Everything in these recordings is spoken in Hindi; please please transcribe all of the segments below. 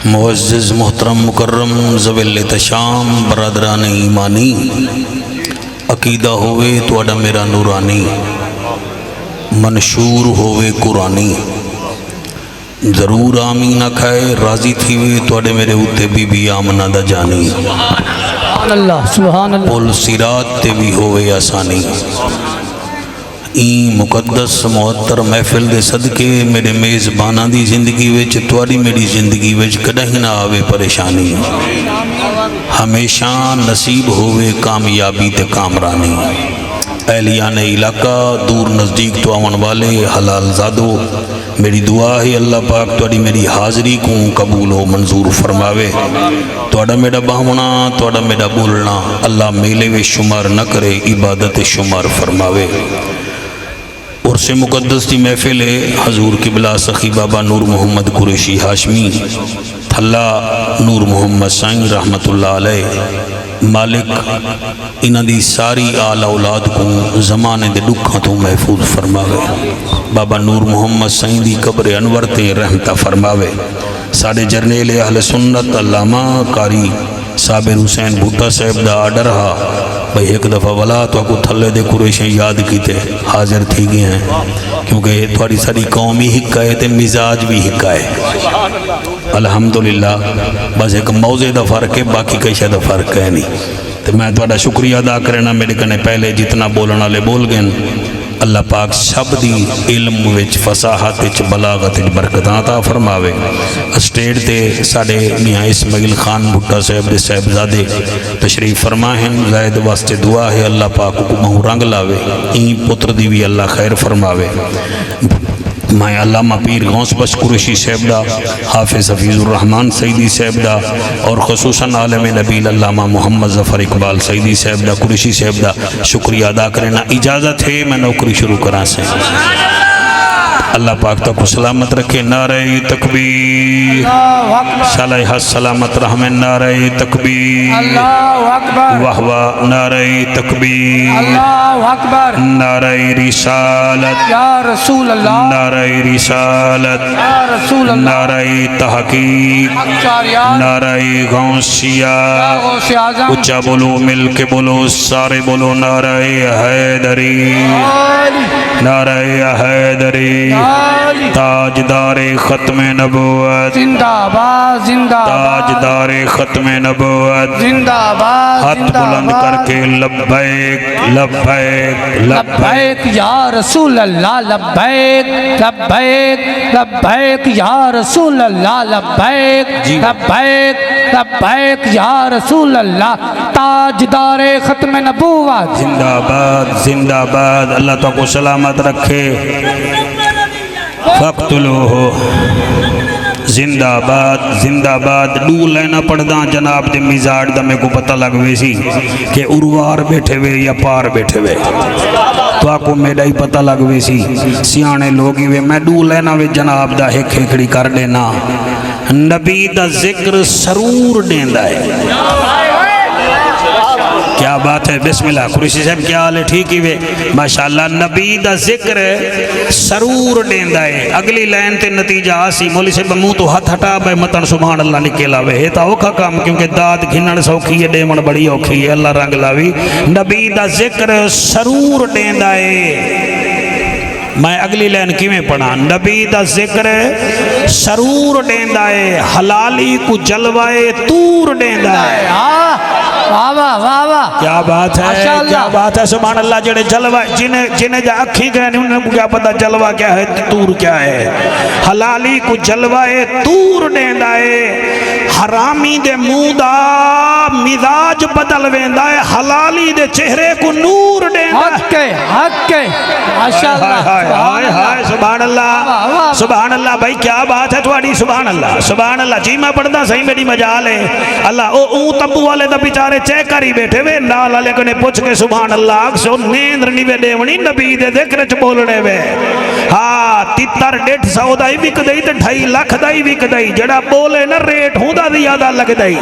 मुअज़्ज़िज़ मोहतरम मुकर्रम ज़विल तशाम बरदरान ईमानी अकीदा होवे तुहाडा मेरा नूरानी मंशूर होवे कुरानी जरूर आमीन आखाए राजी थीवे तुहाडे मेरे उत्ते बीबी आमना दा जानी सुभान अल्लाह पुल सिरात ते भी होवे आसानी ई मुकद्दस मुअत्तर महफिल दे सदके मेरे मेज़बाना दी जिंदगी विच तुहाडी मेरी जिंदगी विच कदहीं ना आवे परेशानी हमेशा नसीब होवे कामयाबी ते कामरानी एहलियाने इलाका दूर नज़दीक तो आवन वाले हलाल ज़ादो मेरी दुआ है अल्लाह पाक तुहाडी मेरी हाज़री को कबूल हो मंजूर फरमावे तुहाडा मेरा बावना तुहाडा मेरा बोलना अल्लाह मेले वे शुमार न करे इबादत शुमार फरमावे। और से मुकद्दस की महफिल है हजूर किबला सखी बाबा नूर मोहम्मद कुरैशी हाशमी थल्ला नूर मोहम्मद साईं रहमतुल्लाह अलैह मालिक इन्हां दी सारी आल औलाद को ज़माने दे दुखों तो महफूज फरमावे। बाबा नूर मोहम्मद साईं दी कब्र अनवर ते रहमता फरमावे। साडे जरनेल अहले सुन्नत अल्लामा कारी साबिर हुसैन भुट्टा साहब दा आर्डर हा भाई एक दफ़ा वाला तो आपको थल्ले दे कुरैश याद किते हाजिर थी गए हैं क्योंकि थोड़ी सारी कौम ही हिक्का है तो मिजाज भी हिक्का है अल्हम्दुलिल्लाह। बस एक मौजे का फ़र्क है बाकी कई शायद फ़र्क है नहीं। तो मैं थोड़ा शुक्रिया अदा करना मेरे कने पहले जितना बोलने वाले बोल गए अल्लाह पाक सब दी इल्म विच फसाहत विच बलागत विच बरकत अता फरमावे। स्टेज ते साडे मियाँ इस्माइल खान भुट्टा साहब दे साहिबजादे तशरीफ फरमा हैं ज़ायद वास्ते दुआ है अल्लाह पाक को महू रंग लावे ई पुत्र दी भी अल्लाह खैर फरमावे। मैं अल्लामा पीर गौस बख्श कुरैशी साहब दा हाफिज़ हफीज़ुर रहमान सईदी साहब दा और खुसूसन आलम नबील अल्लामा मोहम्मद ज़फ़र इकबाल सईदी साहब दा कुरैशी साहब दा शुक्रिया अदा करना इजाज़त है मैं नौकरी शुरू करा से। अल्लाह पाक तक सलामत रखे। नारे तकबीर शाला हस सलामत रहमे नारे तकबीर वाह वाह नारे तकबीर नारे रिसालत या रसूल अल्लाह नारे रिसालत या रसूल अल्लाह नारे तहकीक नारे गौसिया ऊंचा बोलो मिल के बोलो सारे बोलो नारे हैदरी नारे हैदरी ताजदारे खत्म नबुवत जिंदाबाद जिंदाबाद ताजदारे खत्म नबुवत जिंदाबाद हाथ बुलंद करके लब्बैक लब्बैक लब्बैक या रसूल अल्लाह लब्बैक लब्बैक लब्बैक या रसूल अल्लाह लब्बैक लब्बैक लब्बैक या रसूल अल्लाह ताजदारे खत्म नबुवत जिंदाबाद जिंदाबाद। अल्लाह तो को सलामत रखे। फ़क़्तुलूहु जिंदाबाद जिंदाबाद। डू लेना पड़दा जनाब दे मिजाज दा मेरे को पता लग वे सी कि उर्वार बैठे वे या पार बैठे वे तो आपको मेरा ही पता लग वे सी सियाने लोग ही वे मैं डू लेना वे जनाब दा एक खेखड़ी कर देना नबी दा जिक्र सरूर देंदा है। क्या बात है बिस्मिल्लाह कुरैशी साहब क्या हाल है ठीक ही वे माशाअल्लाह नबी दा जिक्र सरूर देंदा है। अगली लाइन ते नतीजा आसी मौली साहब मुंह तो हाथ हटा बे मतन सुभान अल्लाह निकल आवे ये तो औखा काम क्योंकि दाद घिनण सौखी है देवण बड़ी औखी है अल्लाह रंग लावी नबी दा जिक्र सरूर देंदा है। मैं अगली लाइन किवें पढ़ा नबी दा जिक्र सरूर देंदा है हलाली को जलवाए तूर देंदा है। वाह वाह वाह वाह क्या बात है क्या बात है सुभान अल्लाह। जेड़े जलवा जिन्हें जिन्हें अखी गए उन्हें क्या पता जलवा क्या है तूर क्या है। हलाली को जलवाए तूर देंदा है हरामी दे मुंह दा मिजाज बदल वेंदा है हलाली दे चेहरे को नूर देंदा हक है माशाअल्लाह हाय हाय सुभान अल्लाह सुभान अल्लाह। भाई क्या बात है थोड़ी सुभान अल्लाह सुभान अल्लाह। जी मैं पढ़दा सही मेरी मजाल है अल्लाह ओ तंबू वाले दा बेचारे चेक करी बैठे वे नाल वाले को ने पूछ के सुभान अल्लाह सो नींद नहीं वे देवनी नबी दे जिक्र च बोलने वे। हाँ तितर 150 दा ही विक दई ते 2.5 लाख दा ही विक दई जड़ा बोले ना रेट हुंदा ज्यादा लग दई।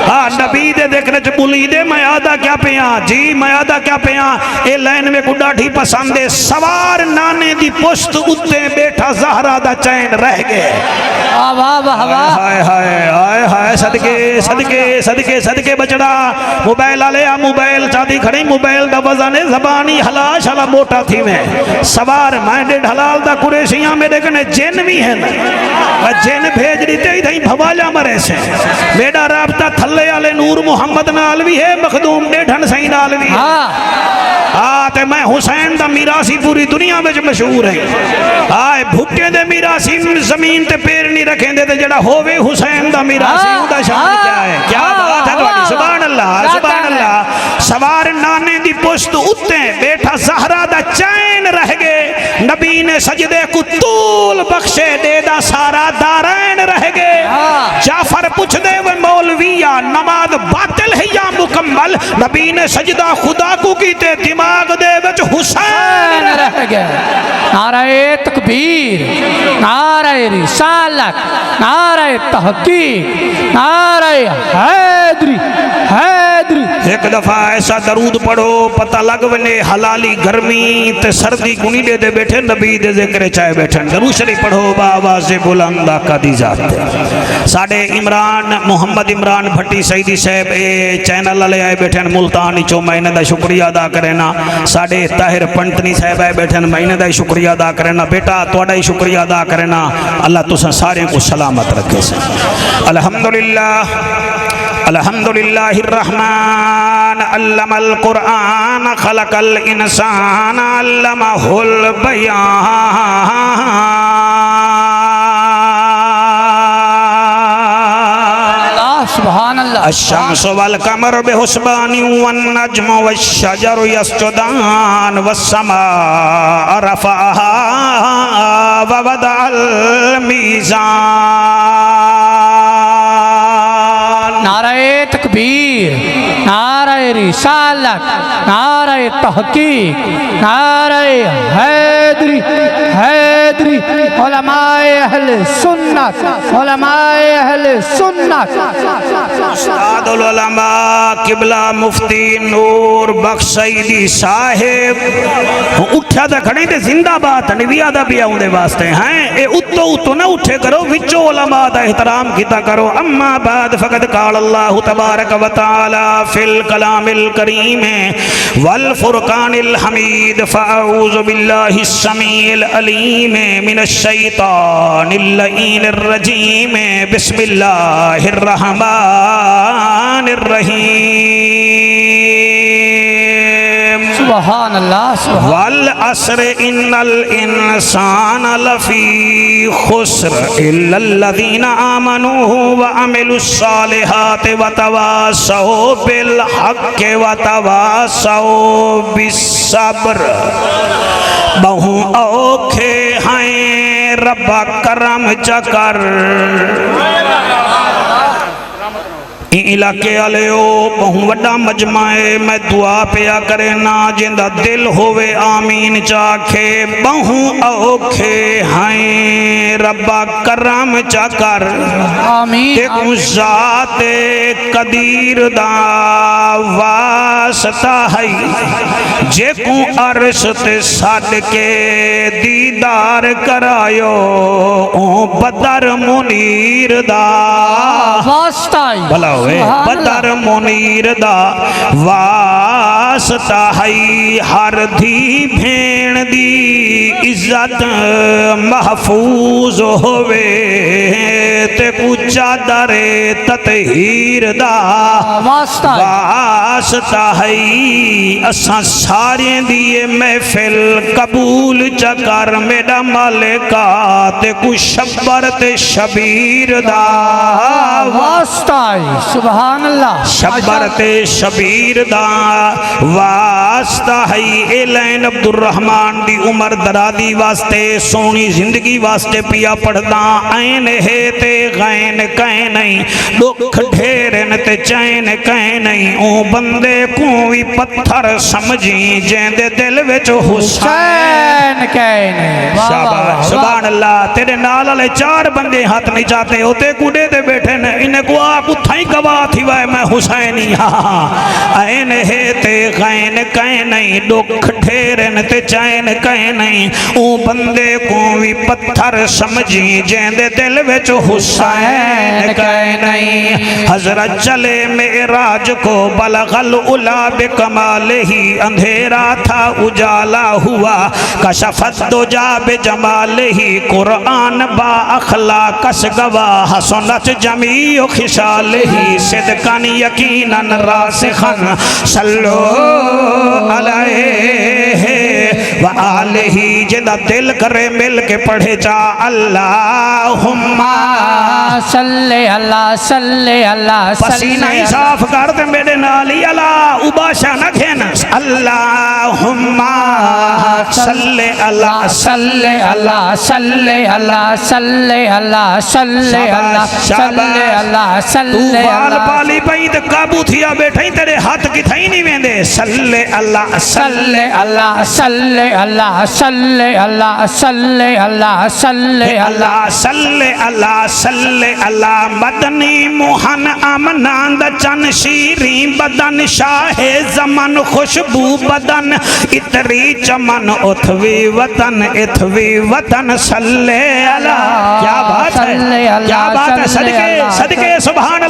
हाँ नबी दे जिक्र च बोली दे मैं आदा क्या पिया जी मैं आदा क्या पिया ए लाइन में को डाठी पसंद है सवार नाने दी पुश्त उत्ते बैठा ज़हरा दा चैन रह गए। वाह वाह वाह हाय हाय सदके सदके सदके सदके बचड़ा मोबाइल आले आ मोबाइल चादी खड़ी मोबाइल दा वजन ज़बानी हलाश हला मोटा थी में सवार माइंडेड हलाल दा कुरेशियां मेरे कने जिन भी हैं जिन भेज दी ते इधर भवाला मरे से मेरा राबता थल्ले आले नूर मोहम्मद नाल भी है मखदूम डेढ़न सही नाल भी ते मैं हुसैन दा मीरासी पूरी दुनिया में मशहूर है आए भुक्के दे मीरासी जमीन ते पैर नहीं रखेंदे ते जड़ा होवे हुसैन दा मीरासी उदा शान क्या है क्या बात है तुम्हारी सुभान अल्लाह सवार नाने दी पुश्त उत्ते बैठा ज़हरा दा चैन रह गए नबी ने सजदे को तूल बख्शे दे दा सारा दारैन रह गए जाफर पूछ दे वे मौलविया नमाज बातिल है या मुकम्मल नबी ने सजदा खुदा को कीते दिमाग दे विच हुसैन रह गए नारे तकबीर नारे रिसालत नारे तहकीक नारे हैदरी हैदरी एक दफा ऐसा दरूद पढ़ो पता लग वने हलाली गर्मी ते सर्दी कुनी दे बैठे नबी दे जिक्र चाहे बैठन जरूर शरीफ पढ़ो बावाज़े बुलंद आका दी जात साडे इमरान मोहम्मद इमरान भट्टी सईदी साहब ए चैनल वाले आए बैठन मुल्तान चो मैं इन्हां दा शुक्रिया अदा करेना साडे ताहिर पंटनी साहब आए बैठन मैं इन्हां दा शुक्रिया अदा करेना बेटा तुहाडा ही शुक्रिया अदा करेना अल्लाह तुसां सारे को सलामत रखे से अल्हम्दुलिल्लाह अल्हम्दुलिल्लाहिर रहमान अल्लमल कुरआन खलकल इंसान अल्लमहुल बयान सुभान अल्लाह अश्शम्स वल कमर बिहुस्बानि वन नज्मु वश्शजरु यस्जुदान वस्समा रफ़अहा व वदअल मीज़ान नारे तकबीर नारे रिसालत नारे तहकीक नारे हैदरी हैदरी उलमाए अहले सुन्नत उलमाए अहले सुन्नत उस्तादुल उलमा किबला मुफ्ती नूर बख्श सईदी साहिब उठा तो खड़े ते जिंदाबाद निविया दा भी आउंदे वास्ते हैं ए उत्तो उत्तो ना उठे करो विचो उलमा दा एहतराम कीता करो अम्मा बाद फकद काल अल्लाह तबारक व तआला फिल कलामिल करीम वल फुरकानिल हमीद फअऊज़ु बिल्लाहि समीइल अलीम मिनश शैतानिर लईनिर रजीम बिस्मिल्लाहिर रहमानिर रहीम सुभान अल्लाह वल अस्र इन्नल इंसान लफी खुस्र इल्लल्लज़ीना आमनू व अमिलुस सालिहाति व तवासौ बिल हक़्क़ि व तवासौ बिस्सब्र बहु औखे हैं रब्बा करम चकर इलाके वाले बहु वड्डा मजमाए मैं दुआ पिया करे ना जिंदा दिल होवे आमीन चाखे बहु औखे हैं रब्बा करम चकर आमीन ते ज़ाते कदीर दा वास्ता है जेकू अर्श ते सद के दीदार करायो ओ बदर मुनीर दा वास्ता भला बदर मुनीर दा वास्ता है हर धी भेण दी इज्जत महफूज होवे ते कुचा दरे ततहीर दा वास्ता है असा सारे दिए महफिल कबूल चकर मेरा मालिका ते कुछ शब्बर ते शबीर दा वास्ता सुभान अल्लाह शब्बर ते शबीर दा वास्ता है एलैन अब्दुल रहमान दी उमर दरादी वास्ते सोनी जिंदगी वास्ते पिया पढ़दा ऐन है ते गैन कह नहीं दुख ढेरन ते चैन कह नहीं ओ बंदे को भी पत्थर समझी जेंदे दिल विच हुसैन कह नहीं शाबाश सुभान अल्लाह तेरे नाल वाले चार बंदे हाथ नहीं चाहते होते कूड़े ते बैठे ने इन्हें को आप उठाई गवाह थी वाए मैं हुसैनी हाँ ऐन है ते गैन कह नहीं दुख ढेरन ते चैन चैन कह नहीं ओ बंदे को भी पत्थर समझी जेंदे दिल विच हुसैन कह नहीं। हजरत चले मेराज को बलगल उला बेकमाल ही अंधेरा था उजाला हुआ कशफत दुजा बेजमाल ही कुरान बा अखला कस गवा हसनत जमी खिसाल ही सिदकन यकीनन रासिखन सल्लो अलैहि व आलिही जिंदा दिल करे मिल के पढ़े जा अल्लाहुम्मा सल्ले अल्लाह सल्ले अल्लाह पसीना ही साफ कर दे मेरे नाल ही अला उबाशा न खेन अल्लाहुम्मा सल्ले अल्लाह सल्ले अल्लाह सल्ले अल्लाह सल्ले अल्लाह सल्ले अल्लाह सल्ले अल्लाह तू सल्ले बाल अल्लाह पाली पई ते काबू थिया बैठे तेरे हाथ किथई नहीं वेंदे सल्ले अल्लाह सल्ले अल्लाह सल्ले अल्लाह सल्ले अल्लाह सल्ले अल्लाह सल्ले अल्लाह सल्ले अल्लाह सल्ले अल्लाह मदनी मोहन अमनांद चन शीरी बदन शाहे जमन खुशबू बदन इतरी चमन उथवी वतन सल्ले अल्लाह। क्या बात है, क्या बात है। सदके सदके सुभान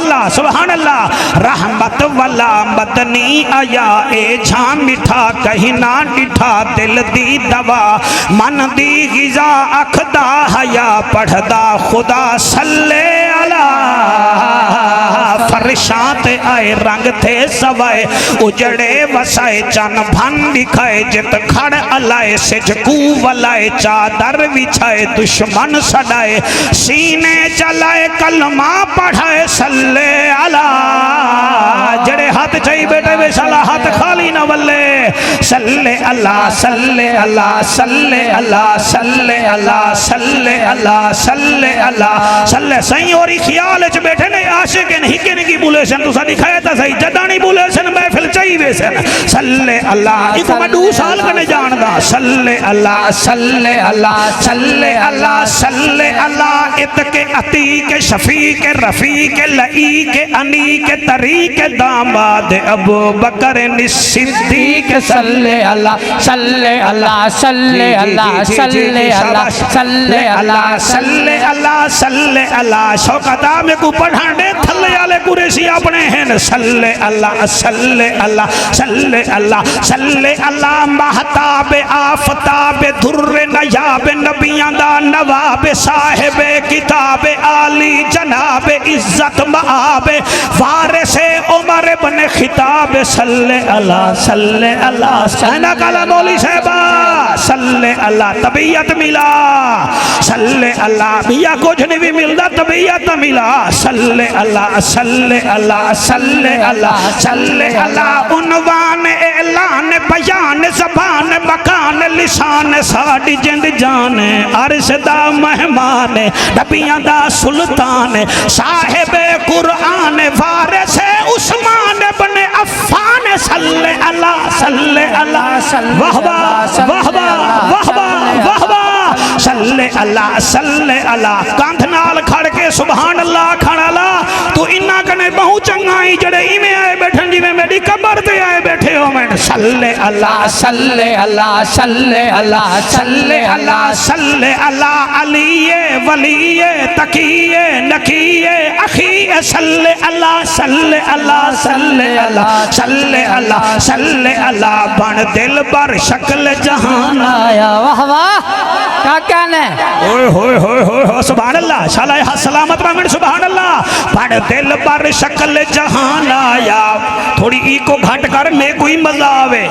अल्लाह। रहमत वाला मदनी आया ए झा मिठा कहीं ना डिठा दिल दी दवा मन दी गिजा अखदा हया पढ़दा खुदा सल्ले अल्लाह। फरशात आए रंग थे सवाए उजड़े वसाए चन भन दिखाए जित खड़ अलाए सिजकू वलाए चादर बिछाए दुश्मन सडाए सीने चलाए कलमा पढ़ाए सल्ले अला। जड़े हाथ चाहिए बेटे वे साला हाथ खाली न वल्ले सल्ले अल्लाह सल्ले अल्लाह सल्ले अल्लाह सल्ले अल्लाह सल्ले अल्लाह सल्ले अल्लाह सल्ले सही और ख्याल च बैठे ने आशिक नहीं के नहीं बोले सन तुसा दिखाया था सही जदा नहीं बोले सन महफिल चाहिए सन सल्ले अल्लाह एक मैं 2 साल कने जानदा सल्ले अल्लाह सल्ले अल्लाह सल्ले अल्लाह सल्ले अल्लाह इत के अती के शफी के रफी के लई के अनी के तरी के दामाद अबू बकर सिद्दीक सल्ले अल्लाह सल्ले अल्लाह सल्ले अल्लाह सल्ले अल्लाह सल्ले अल्लाह सल्ले अल्लाह सल्ले अल्लाह शौकता में को पढ़ाने थल्ले वाले कुरैशी अपने हैं सल्ले अल्लाह सल्ले अल्लाह सल्ले अल्लाह सल्ले अल्लाह महताब आफताब दुर्र नयाब नबियां दा नवाब साहिब किताब आली जनाब इज्जत माब वारिस उमर इब्न खिताब सल्ले अल्लाह सल्ले अल्लाह सना काला मौली साहबा सल्ले अल्लाह तबीयत मिला सल्ले अल्लाह बिया कुछ नहीं भी मिलता तबीयत मिला सल्ले अल्लाह सल्ले अल्लाह सल्ले अल्लाह सल्ले अल्लाह उनवान ऐलान बयान ज़बान मकान लिसान साडी जिंद जान अर्श दा मेहमान नबियां दा सुल्तान साहिब कुरान वारिस उस्मान इब्न अफ़्फ़ान सल्ले अल्लाह सल्ले अल्लाह वाह वाह वाह वाह वाह वाह सल्ले अल्लाह सल्ले अल्लाह कंध नाल खड़ के सुभान अल्लाह खड़ाला तू इन्ना कने बहु चंगाई जड़े इवें आए बैठन जिवें मेरी कब्र ते आए बैठे हो मैं सल्ले अल्लाह सल्ले अल्लाह सल्ले अल्लाह सल्ले अल्लाह सल्ले अल्लाह अलीए वलीए तकीए नकीए अखी सल्ले अल्लाह सल्ले अल्लाह सल्ले अल्लाह सल्ले अल्लाह सल्ले अल्लाह बन दिल पर शक्ल जहान आया वाह वाह क्या कहने ओए होए होए होए सुभान अल्लाह शाला सलामत रमन सुभान अल्लाह बन दिल पर शक्ल जहान आया थोड़ी ई को घट कर में कोई मजा आवे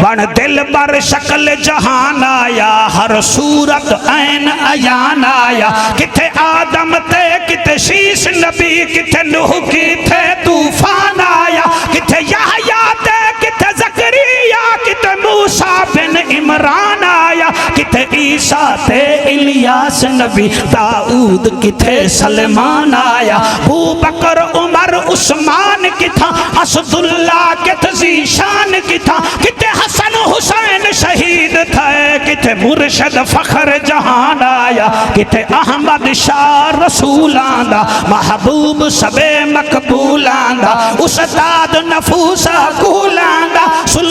बन दिल पर शक्ल जहान आया हर सूरत ऐन अयान आया किथे आदम ते किथे शीश नबी किथे नूह किथे तूफान आया किथे यहया ते किथे ज़करिया किथे मूसा बिन इमरान आया किथे ईसा ते इलियास नबी दाऊद किथे सलमान आया अबू बकर उमर उस्मान किथा असदुल्ला किथे ज़ीशान किथा किथे हसन हुसैन शहीद थे किथे मुर्शद फखर जहान आया किथे अहमद शाह रसूल आंदा महबूब सबे मकबूल आंदा उस्ताद नफूसा कूल आंदा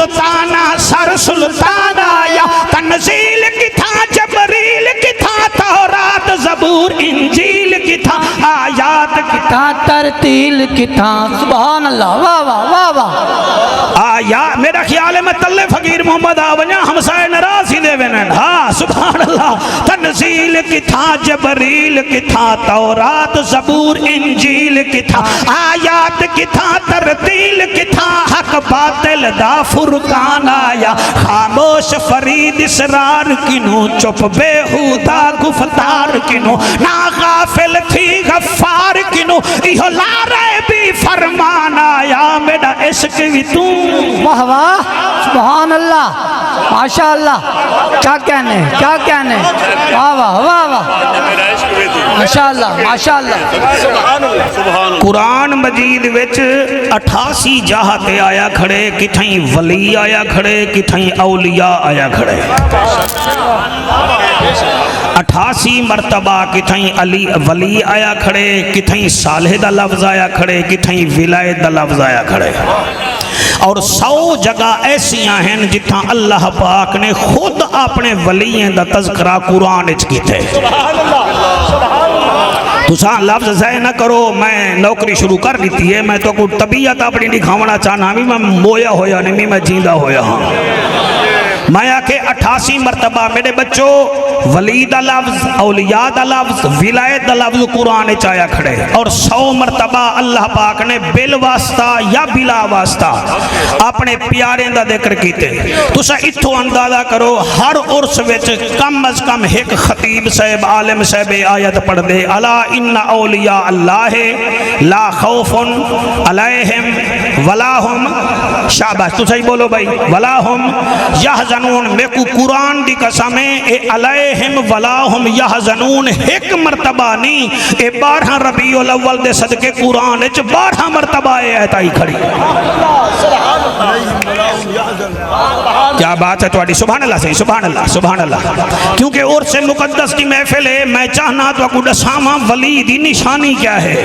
सुल्ताना सर सुल्तान आया, तंजील की था जबरील की था, तौरात ज़बूर इंजील की था, आयात की था तरतील की था। सुभान अल्लाह, वाह वाह वाह वाह। आया मेरा ख्याल है मैं तल्ले फकीर मोहम्मद आवजा हमसाए नाराज ही देवे न। हाँ सुभान अल्लाह। तंजील की था जबरील की था, तौरात ज़बूर इंजील की था, आयात की था तरतील की था, हक बातिल दा फुरकान आया, खामोश फरीद इसरार किनू, चुप बेहुदा गुफ्तार किनू, ना गाफिल थी गफ्फार किनू, इहो लारे भी फरमान आया, मेरा इश्क भी तू। वाह वाह, सुभान अल्लाह, माशा अल्लाह, क्या कहने क्या कहने, वाह वाह वाह वाह, माशा अल्लाह माशा अल्लाह। कुरान मजीद विच 88 जहाँ ते आया खड़े, किथई वली आया खड़े, किथई औलिया आया खड़े। 88 मरतबा किथई अली वली आया खड़े, किथई सालेह दा लफ्ज आया खड़े, किथई विलायत दा लफ्ज आया खड़े। और 100 जगह ऐसियां हैं जिथा अल्लाह पाक ने खुद अपने वलियों का तज़किरा कुरान विच कीता है। तुसा लफ्ज ज़ाय ना करो, मैं नौकरी शुरू कर दी है, मैं तो को तबीयत अपनी दिखावना चाहना भी मैं मोया होया नहीं, मैं जींदा होया हाँ। मैं आके 88 मरतबा मेरे बच्चों वली दा लफ्ज, औलिया दा लफ्ज, विलायत दा लफ्ज कुरान विच आया खड़े। और 100 मरतबा अल्लाह पाक ने बिल वास्ता या बिला वास्ता अपने प्यारे दा जिक्र कीते। तुसा इत्थों अंदाजा करो हर उर्स विच कम अज कम एक खतीब साहब आलिम साहब आयत पढ़ दे, अला इन्ना औलिया अल्लाह ला खौफुन अलैहिम वला हुम, शाबाश तुसा ही बोलो भाई, वला हुम यहज़नून। मेकू कुरान दी कसम है, ए अलैहिम वला हुम यहज़नून एक मरतबा नहीं, ए 12 रबीउल अव्वल दे सदके कुरान विच 12 मरतबा आयत आई खड़ी। क्या बात है तुम्हारी, सुभान अल्लाह सही, सुभान अल्लाह सुभान अल्लाह। क्योंकि और से मुकद्दस की महफिल है, मैं चाहना तो आपको दसावां वली दी निशानी क्या है।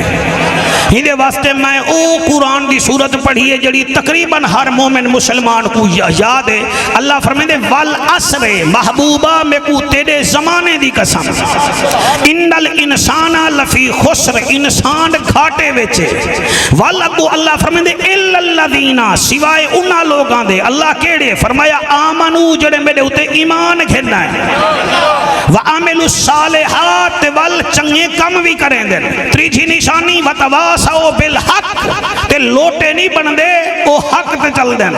इहदे वास्ते मैं ओ कुरान दी सूरत पढ़ी है जड़ी तकरीबन हर मोमिन मुसलमान को याद है। अल्लाह फरमाते वल असरे महबूबा में को तेरे जमाने दी कसम, इन्नल इंसाना लफी खुस्र, इंसान घाटे विच। वल अगो अल्लाह फरमाते इल्लल्लज़ीना, सिवाय उन्हां लोगां दे। अल्लाह केड़े फरमाया आमनू, जेड़े मेरे उते ईमान खेना है, व आमिलु सालिहात, वल चंगे कम भी करेंदे। त्रीजी निशानी वतवासौ बिल हक, ते लोटे नहीं बनदे, ओ हक ते चलदे न।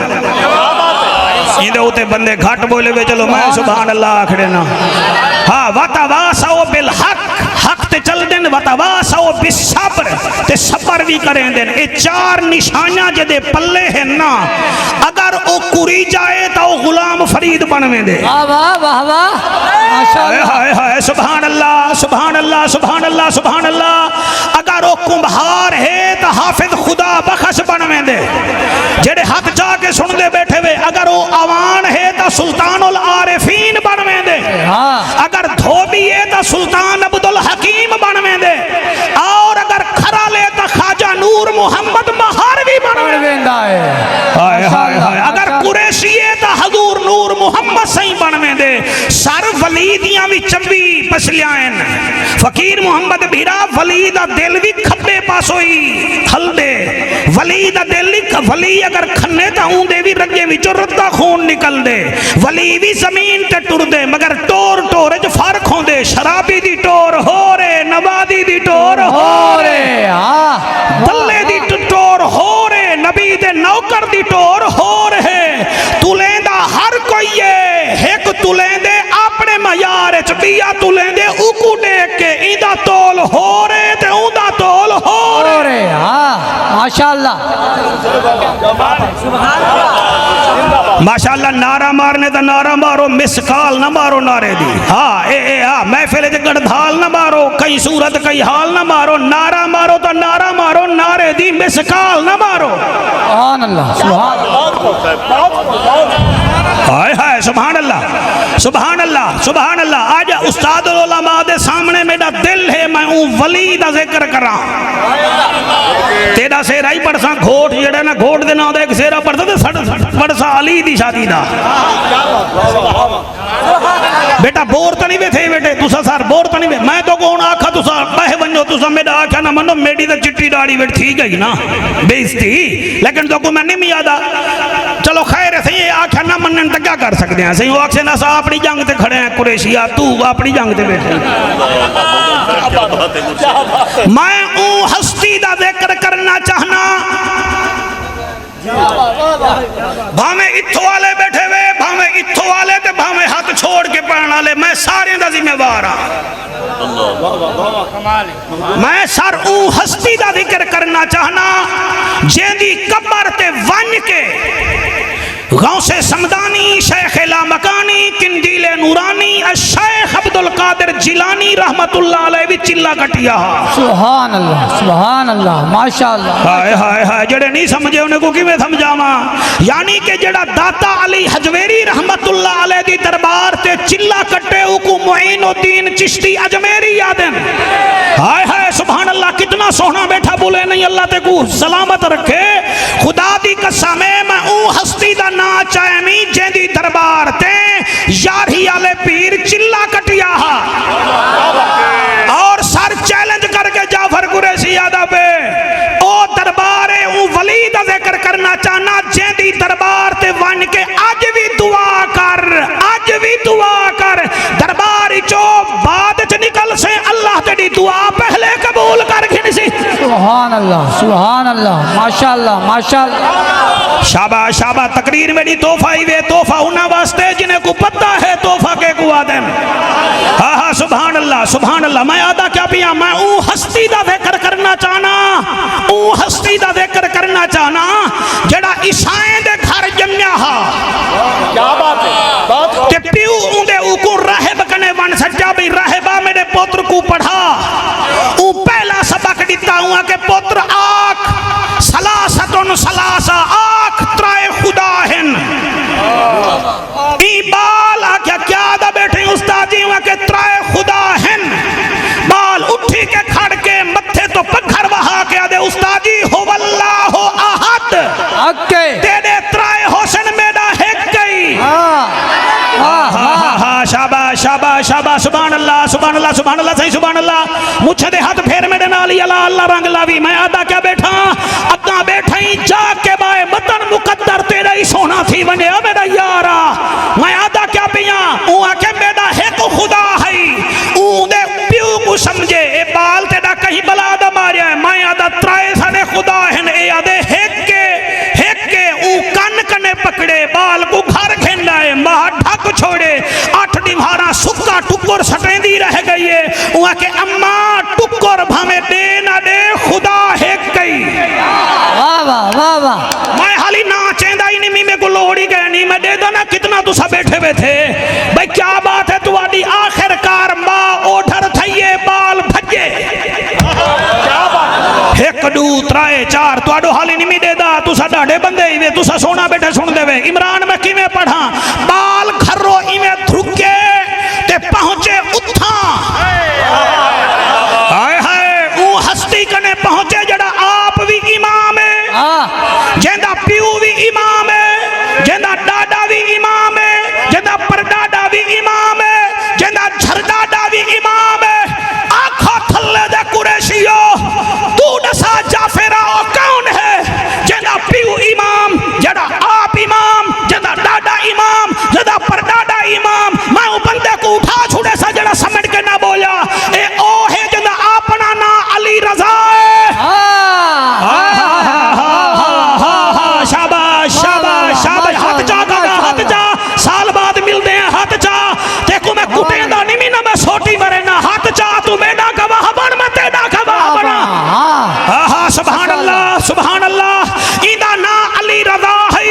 इहदे उते बंदे घट बोले वे, चलो मैं सुभान अल्लाह आखड़े ना। हाँ वतवासौ बिल हक, हक ते चलदे न, वतवासौ बिस सब्र, ते सब्र भी करेंदे। ए 4 निशानियां जेदे पल्ले हैं ना, अगर ओ कुरी जाए तो ओ गुलाम फरीद बनवेंदे। वाह वाह वाह वाह, माशा अल्लाह, हाय हाय सुभान अल्लाह सुभान अल्लाह सुभान अल्लाह सुभान अल्लाह। अगर वो कुम्हार है तो हाफिज खुदा बख्श बनवेंदे, जेड़े हक जाके सुनते बैठे वे। अगर वो अवान है तो सुल्तानुल आरिफीन बनवेंदे, अगर धोबी है तो सुल्तान अब्दुल हकीम बनवेंदे, और अगर खरा ले तो ख्वाजा नूर मोहम्मद महारवी बनवेंदा है। हाय हाय हाय। अगर कुरैशी है तो हजूर नूर मोहम्मद सही बनवेंदे। सर वली दियां भी चंबी पसलियां, फकीर मोहम्मद भीरा वली दा दिल भी खब्बे पासों ही हलदे। वली दा दिल वली अगर खन्ने तो ऊंदे भी रगे विचों रद्दा खून निकल दे। वली भी जमीन ते टुरदे, मगर टोर टोर च फर्क होंदे। शराबी दी टोर हो रे, नवादी दी टोर हो रे, दल्ले दी टोर हो रे, नबी दे नौकर दी टोर हो रे। तुलेंदा हर कोई है, एक तुलेंदे अपने मयार च, बिया तुलेंदे उकू देख के, इंदा तोल हो रे ते उंदा तोल हो रे। माशाअल्लाह माशाअल्लाह। नारा मारने का नारा मारो, मिसकाल ना मारो नारे दी। हाँ हाँ, महफिल च गड़धाल ना मारो, कई सूरत कई हाल ना मारो। नारा मारो तो नारा मारो, नारे दी मिसकाल ना मारो। सुभान अल्लाह सुभान हाय हाय सुभान अल्लाह सुभान अल्लाह सुभान अल्लाह। आज उस्ताद उलमा दे सामने मेरा दिल है मैं वली दा जिक्र करा। तेरा सेरा ही पढ़सा, घोट जेड़ा ना घोट दे ना एक सेरा पढ़ता तो वर्षा अली दी शादी दा बेटा बोर तो नहीं वे थे बेटे तुसा सर बोर तो नहीं वे मैं तो कौन आखा तुसा बह बनो तुसा मेरा आख्या ना मनो मेरी तो चिट्टी दाढ़ी बेट ठीक है ना बेइज्जती लेकिन तो को मैं नहीं याद आ चलो खैर है सही आख्या ना मनन तो क्या कर सकते हैं सही वो आखे ना सा अपनी जंग ते खड़े हैं कुरैशिया तू अपनी जंग ते बैठे मैं हस्ती दा जिक्र करना चाहना भावे इत्थों वाले बैठे हुए भावे इत्थों वाले ते भावे हाथ छोड़ के पढ़ने वाले मैं सारे दा जिम्मेवार हाँ मैं सर हस्ती दा जिक्र करना चाहना जेंदी कब्र ते वन के गौसे समदानी शेख लामकानी किंदीले नूरानी शेख अब्दुल कादिर जिलानी रहमतुल्लाह अलैह भी चिल्ला कटिया सुभान अल्लाह माशाअल्लाह हाय हाय हाय जड़े नहीं समझे उन्हें को किवें समझावा यानी कि जड़ा दाता अली हजवेरी रहमतुल्लाह अलैह दी दरबार ते चिल्ला कटे उको मुईनुद्दीन चिश्ती अजमेरी यादन हाय हाय सुभान अल्लाह कितना सोहना बैठा बोले नहीं अल्लाह ते को सलामत रखे खुदा दी कसम है मैं हस्ती दा ना चाहमी जेंदी दरबार ते यारी आले पीर चिल्ला कटिया और सर चैलेंज करके जाफर कुरैशी यादा पे ओ दरबार है ऊ वली दा जिक्र करना चाहना जेंदी दरबार ते वन के आज भी दुआ कर दरबार चो बाद च निकल से अल्लाह तेरी दुआ पहले कबूल कर घिनसी सुभान अल्लाह माशाअल्लाह शाबाश शाबाश तकरीर मेरी तोहफा ही वे तोहफा उन्हें वास्ते जिन्हें को पता है तोहफा के को आदम हाँ हाँ सुभान अल्लाह मैं आदा क्या पिया मैं हस्ती दा जिक्र करना चाहना जड़ा ईसाएं दे घर जम्या हा क्या बात है ते पियो उंदे उको राहिब कने वन सच्चा भी राहिबा मेरे पुत्र को पढ़ा ऊ पहला सबक दिता हुआ के पुत्र आख सलासतुन सलासा आख त्राए खुदा हैं ई बाल आख्या क्या दा बैठे उस्ताद जी हुआ के त्राए खुदा हैं बाल उठी के खड़ के मत्थे तो पत्थर वहा के आदे उस्ताद जी हो वल्लाहु अहद ओके तेरे त्राए होसन मेरा है कई शाबाश सुभान अल्लाह सही सुभान अल्लाह मुझे दे हाथ फेर मेरे नाल अल्लाह अल्लाह रंग लावी मैं आदा क्या बैठा अगा बैठा ही जाके बाए मतन मुकद्दर तेरा ही सोना थी बने मेरा यारा मैं आदा क्या पिया ऊ आके मेरा है को खुदा है ऊ दे प्यू को समझे ए बाल तेरा कहीं बला दा मारिया है मैं आदा त्राए साडे खुदा हैं ए आदे हेक के ऊ कन कने पकड़े बाल को घर खेंदा है मां ढक छोड़े 8 दिहाड़ा सुक्का टुक्कर सटेंदी रह गई है वहां के अम्मा टुक्कर भावे दे ना दे खुदा है कई वाह वाह मैं हाली ना चेंदा ही नहीं मेरे को लोड़ी गए नहीं मैं दे दो ना कितना तुसा बैठे हुए थे भाई क्या बात है तुम्हारी आखिरकार मां ओढ़र थइए बाल भजे क्या बात एक दू त्राए चार तुहाडो हाली नहीं देदा तुसा डाडे बंदे ही वे तुसा सोना बैठे सुन देवे इमरान में किवें पढ़ा बाल खर्रो इवें थुके ते पहुंचे उठा हाय हाय ऊ हस्ती कने पहुंचे जड़ा आप भी इमाम है जेंदा प्यू भी इमाम है जेंदा डाडा भी इमाम है जेंदा परडाडा भी इमाम है जेंदा झरडाडा भी इमाम है आंखों थल्ले दे कुरैशियो तू दसा जाफेरा ओ कौन है जेंदा प्यू इमाम जेंदा आप इमाम जेंदा डाडा इमाम जेंदा परडाडा इमाम मैं उ बंदे को उठा छुड़े सा जड़ा समझ के ना बोला ए ओ है जेंदा अपना ना अली रजा हाथ जा साल बाद मिलते हैं हाथ जा देखो मैं कुटेंदा नहीं मीना मैं सोटी मरे ना हाथ जा तू बेटा गवाह बन मैं तेरा गवाह बना हाँ सुभान अल्लाह इंदा ना अली रजा है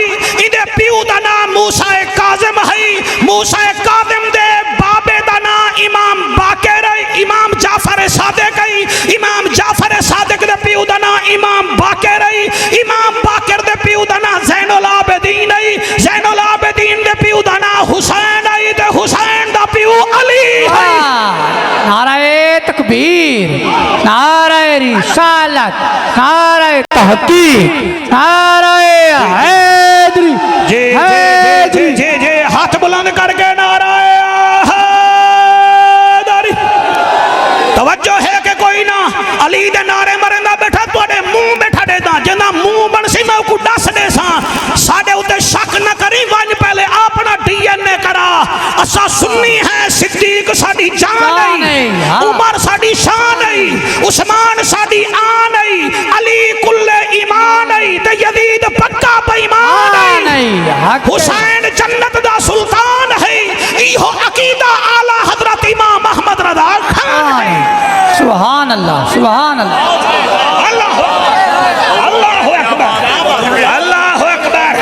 इंदे प्यू दा ना मूसा काज़िम है मूसा काज़िम दे बाबे दा ना इमाम बाकर है इमाम जाफर सादिक है इमाम जाफर सादिक दे प्यू दा ना इमाम बाकर है इमाम बाकर दे प्यू दा ना ज़ैनुल आबिदीन है ज़ैनुल आबिदीन दे प्यू दा ना हुसैन है ते हुसैन दा प्यू अली है नारे तकबीर नारे रिसालत नारे तहकीक नारे हैदरी जी जी जी जी जी हाथ बुलंद करके नाराए हैदरी। तवज्जो है कि कोई ना अली दे नारे मरेंदा बैठा तुहाडे मुंह बैठा देदा जिंदा मुंह बनसी मैं को दस दे साडे उते शक न करी वन पहले अपना डीएनए करा असा सुन्नी है सिद्दीक साडी जान नहीं उमर साडी शान नहीं उस्मान साडी आन नहीं अली कुल्ले ईमान नहीं ते यजीद पक्का बेईमान नहीं हुसैन जन्नत दा सुल्तान है इहो अकीदा आला हजरत इमाम अहमद रजा खान है। सुभान अल्लाह सुभान अल्लाह अल्लाह अल्लाहु अकबर अल्लाहु अकबर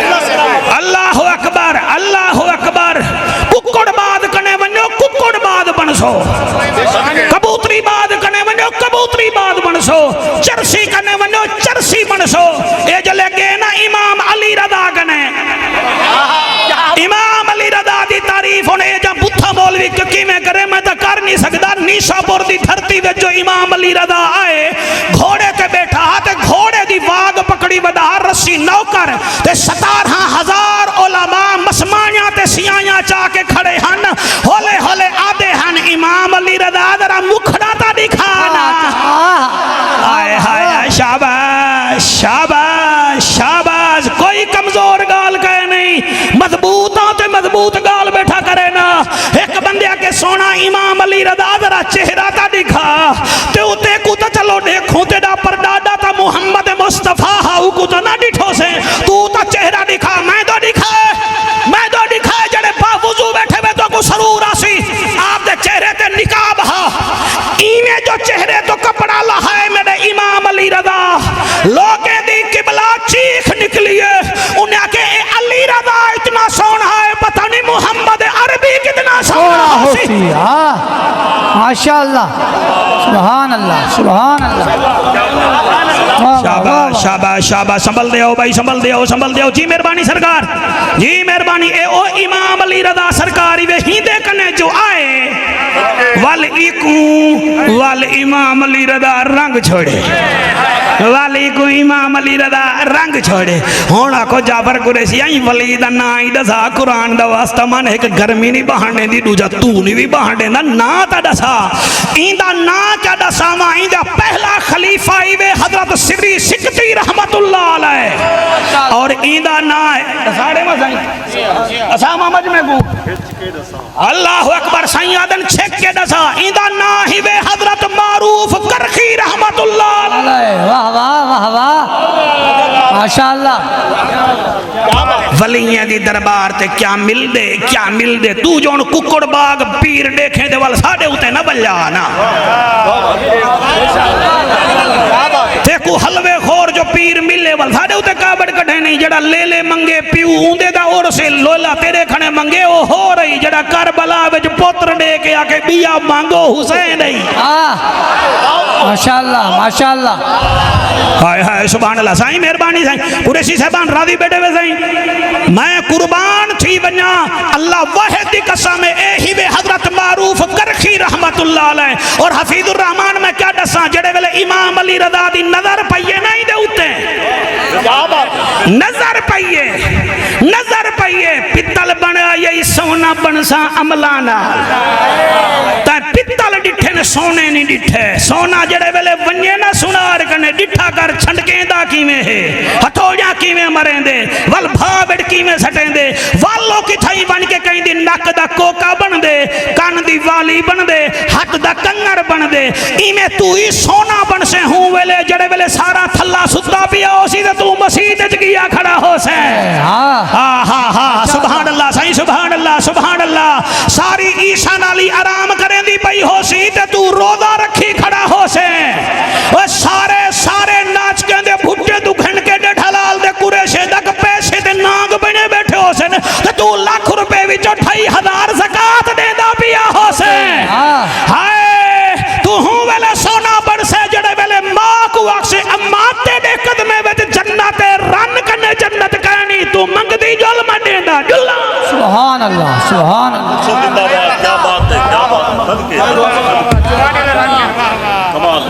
अल्लाहु अकबर अल्लाहु अकबर। कुक्कड़बाद कने वनो कुक्कड़बाद बनसो कबूतरी बाद कने वनो कबूतरी बाद बनसो चरसी कने वनो चरसी बनसो ए जले गए ना इमाम अली रजा कने इमाम अली रजा दी तारीफ होने जा बुद्धा मौलवी किवें करे मैं तो कर नहीं सकदा। निशापुर दी धरती विच जो इमाम अली रजा आए घोड़े ते बैठा ते घोड़े दी वाग पकड़ी वधा रस्सी नौकर ते 17,000 उलमा मसमानियां ते सियाइयां चा के खड़े हन होले होले आदे हन इमाम अली रजा जरा मुखड़ा ता दिखाना। हाय हाय शाबाश शाबाश शाबाश कोई कमजोर गाल कहे नहीं मजबूत ते मजबूत गाल बैठा करे ना। एक बंदे के सोना इमाम अली रजा जरा चेहरा ता दिखा ते उते को तो चलो देखो तेरा परदादा ता मोहम्मद मुस्तफा हाउ को तो ना दिठो से तू तो चेहरा दिखा मैं तो दिखा जड़े बावजू बैठे वे तो को सरूर आसी आप दे चेहरे ते निकाब हा इने जो चेहरे तो कपड़ा लहाए मेरे इमाम अली रजा लोगे दी किबला चीख निकली है उन्हें के अली रजा इतना सोना है पता नहीं मोहम्मद अरबी कितना सोना होसी। माशाअल्लाह सुभान अल्लाह सुभान अल्लाह। शाबाश शाबाश शाबाश संभल दे भाई संभल दे जी मेहरबानी सरकार जी मेहरबानी ए ओ इमाम अली रजा सरकार वे हिंदे कने जो आए वल इकू वल इमाम अली रजा रंग छोड़े वाली को इमाम अली रजा रंग छोड़े होना को जाफर कुरैशी आई वली दा ना ही दसा कुरान दा वास्ता मन एक गर्मी नहीं बहाने दी दूजा तू नहीं भी बहाने दा ना ता दसा इंदा ना चा दसा वा इंदा पहला खलीफा इवे हजरत सिरी सिकती रहमतुल्लाह अलैह और इंदा ना है साढ़े मसाई असा ममज में गु अल्लाह अकबर सैयदन छेक के दसा इंदा ना ही वे हजरत मारूफ करखी रहमतुल्लाह अलैह। वाह वाह वाह वाह माशाअल्लाह। वलियां दी दरबार ते क्या मिल दे तू जोन कुक्कड़ बाग पीर देखे दे वाल साडे उते ना बल्ला ना देखो हलवे खोर जो पीर मिले वाल साडे उते काबड़ कढे नहीं जड़ा ले ले मंगे पीऊ ऊंदे दा और से लोला तेरे खने मंगे ओ हो रही जड़ा करबला विच पुत्र दे के आके बिया मांगो हुसैन नहीं। माशाअल्लाह माशाअल्लाह हाय हाय सुभान अल्लाह साईं मेहरबानी साईं कुरैशी साहबान राजी बैठे वे साईं मैं कुर्बान थी बन्या अल्लाह वाहिद दी कसम ए ही वे हजरत मारूफ करखी रहमतुल्लाह अलैह और हफीजुर रहमान में क्या दसा जड़े वेले इमाम अली रजा दी नजर पईए नहीं दे उते नजर पईए पित्तल बना ये सोना बनसा अमला नाल ता पित्तल डिठे ने सोने नहीं डिठे सोना जड़े वेले वन्ने ना सुनार कने डिठा कर छंडकेंदा कीवें है हथोड़ियां कीवें मरेंदे वल भावड़ कीवें सटेंदे वालो की थाई बन के कहिंदी नक दा कोका बन दे कान दी वाली बन दे हाथ दा कंगर बन दे इवें तू ही सोना बन से हूं वेले जड़े वेले सारा थल्ला सुता पिया होसी ते तू मस्जिद च गया खड़ा होसे। हां सुभान अल्लाह साईं सुभान अल्लाह सारी ईशा नाली आराम करेंदी पई होसी ते तू रोजा रखी खड़ा होसे ओ सारे नाच के दे भुट्टे तू घण के दे ढलाल दे कुरैशे तक पैसे ते नाग बने बैठे होसन ते तू लाख रुपए विचों 2,500 ज़कात देंदा पिया होसे। हाय तू हूं वेले सोना बन से जड़े वेले मां को आखे अम्मा तेरे कदमे विच जन्नत रन कने जन्नत कहनी तू मंगदी जुल मैं देंदा जुल्ला। सुभान अल्लाह क्या बात है कमाल।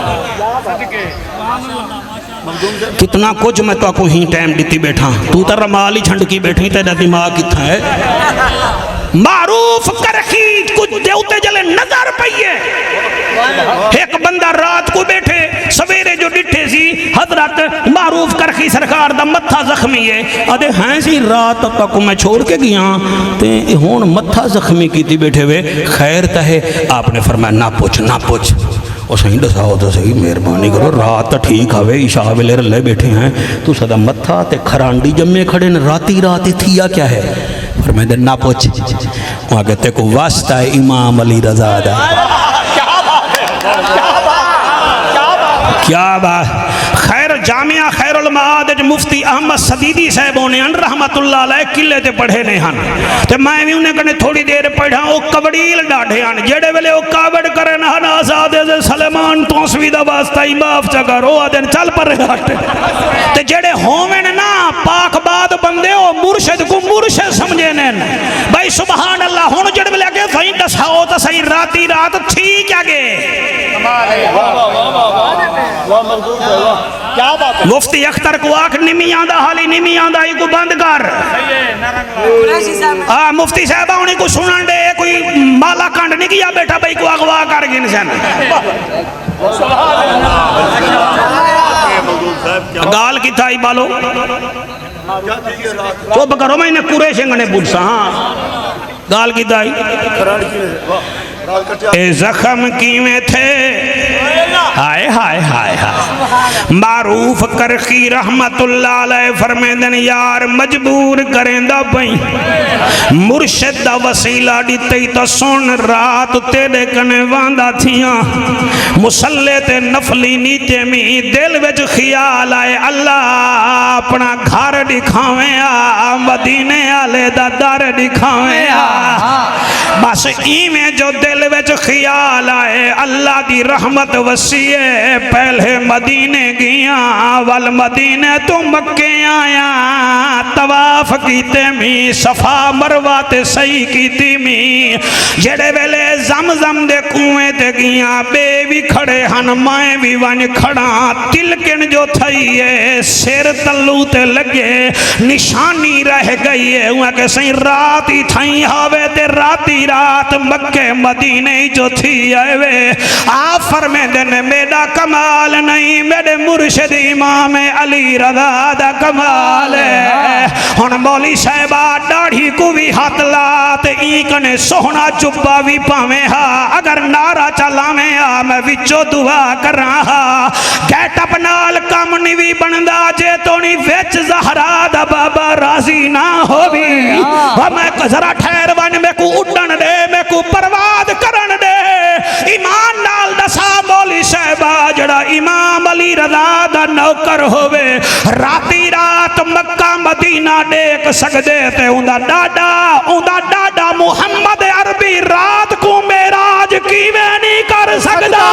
कितना कुछ मैं तो ही टाइम दिती बैठा, तू तो रमाल ही छंडकी बैठी, तेरा दिमाग कितना है। मारूफ करखी कुछ देवते जले नजर पईए। एक बंदा रात को बैठे सवेरे जो डिठे सी हजरत मारूफ करखी सरकार दा मत्था जख्मी है, अदे हैं सी रात तक मैं छोड़ के गया ते हुण मत्था जख्मी कीती बैठे वे, खैर तो है। आपने फरमाया ना पूछ ना पूछ, और सही दसाओ तो सही, मेहरबानी करो, रात तो ठीक आवे, इशा वेले रले बैठे हैं, तू सदा मत्था ते खरांडी जम्मे खड़े न, राती रात थिया क्या है? पर मैं ना पूछ, वहाँ कहते को वास्ता है इमाम अली रजा दा। क्या बात। खैर जामिया खैरुल माद मुफ्ती अहमद सदीदी साहब होने रहमतुल्लाह अलैह किले ते पढ़े ने हन, ते मैं भी उन्हें कने थोड़ी देर पढ़ा। वो कबड़ील डाढ़े हन, जेड़े वेले वो कावड़ करे ना आजादे से सलेमान तोसवी दा वास्ता ही माफ चकर ओ आदन चल पर हट, ते जेड़े होवेन ना पाक बाद बंदे ओ मुर्शिद को मुर्शिद समझे ने भाई। सुभान अल्लाह। हुन जेड़े वेले के सही दसाओ तो सही, राती रात ठीक आगे मुफ्ती अख्तर को आख निमी आंदा हाली निमी आंदा ही को बंद कर। हाँ मुफ्ती साहब उन्हीं को सुनन दे, कोई माला कांड नहीं किया बेटा भाई को अगवा कर गए सन। गाल की था बालो चुप करो, मैंने कुरे सिंह ने पूछा। हाँ गाल की दाई ए जख्म किवें थे, हाय हाय हाय हाय। मारूफ करखी रहमतुल्लाह अलैह फरमेंदन यार मजबूर करेंदा पई, मुर्शिद दा वसीला दिते तो सुन, रात तेरे कने वांदा थियां, मुसल्ले ते नफली नीचे मी दिल विच ख्याल आए अल्लाह अपना घर दिखावे आ, मदीने आले दा दर दिखावे आ। बस इवें जो दिल विच ख्याल आए अल्लाह दी रहमत वसी है, पहले मदीने गया वल मदीने तो मक्के आया, तवाफ कीते मी सफा मरवा ते सही कीती मी, जेड़े वेले जमजम दे कुएं ते गया बे भी खड़े हन मैं भी वन खड़ा, तिलकिन जो थई है सिर तल्लू ते लगे निशानी रह गई है, वहां के सही रात ही थई हावे ते राती रात मक्के मदीने जो थी आवे। आप फरमाते ने मेरा कमाल नहीं मेरे मुर्शिद इमाम अली रज़ा दा कमाल है। हुन मौली साहिबा दाढ़ी को भी हाथ ला ते ई कने सोहना चुप्पा भी पावे हा, अगर नारा चलावे हा मैं विचो दुआ करा हा, गैटअप नाल कम नहीं भी बनदा जे तो नहीं विच ज़हरा दा बाबा राजी ना होवी। मैं जरा ठहर वन मैं को उड़न दे मैं को परवाद करन दे, ईमान नाल दसा मौली साहिबा जड़ा इमाम अली रज़ा दा नौकर होवे राती रात मक्का मदीना देख सकदे ते उंदा डाडा मुहम्मद अरबी रात को मेराज कीवें नहीं कर सकदा।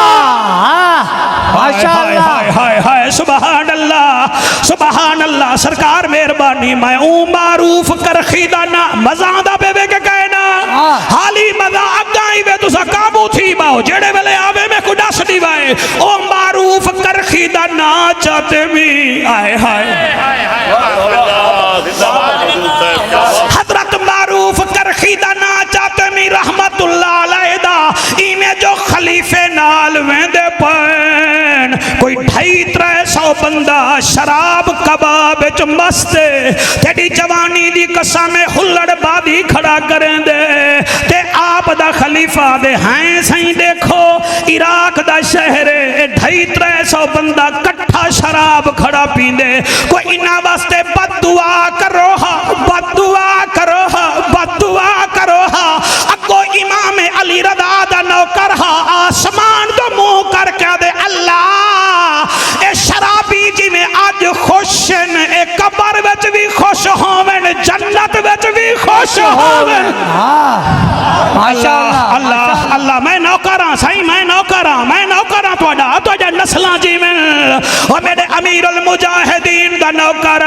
माशाअल्लाह हाय हाय सुभान अल्लाह सुभान अल्लाह। सरकार मेहरबानी मैं मारूफ करखी दा ना मजा दा बेबे के कहना हाली मजा अगा ही वे तुसा काबू थी बाओ जेड़े वेले आवे मैं को दस दी वाए ओ मारूफ करखी दा ना चाहते मी हाय हाय हजरत मारूफ करखी दा ना चाहते मी रहमतुल्लाह अलैह दा इमे जो खलीफे नाल वेंदे पैन कोई 250-300 बंदा शराब कबाब विच मस्त तेरी जवानी दी कसम हुल्लड़ बादी खड़ा करें दे ते आप दा खलीफा दे हैं सही देखो इराक दा शहर 250-300 बंदा कट्ठा शराब खड़ा पींदे कोई इना वास्ते बददुआ करो हा बददुआ करो हा बददुआ करो हा। अगो इमाम अली रज़ा दा नौकर हा आसमान तो मुंह करके दे अल्लाह ए शराबी जिवें अज खुश न ए कब्र विच भी खुश होवन जन्नत विच भी खुश होवन। माशाअल्लाह अल्लाह अल्लाह मैं नौकरां सही मैं नौकरां तुहाडा नस्लां जीवन ओ मेरे अमीरुल मुजाहिदीन दा नौकर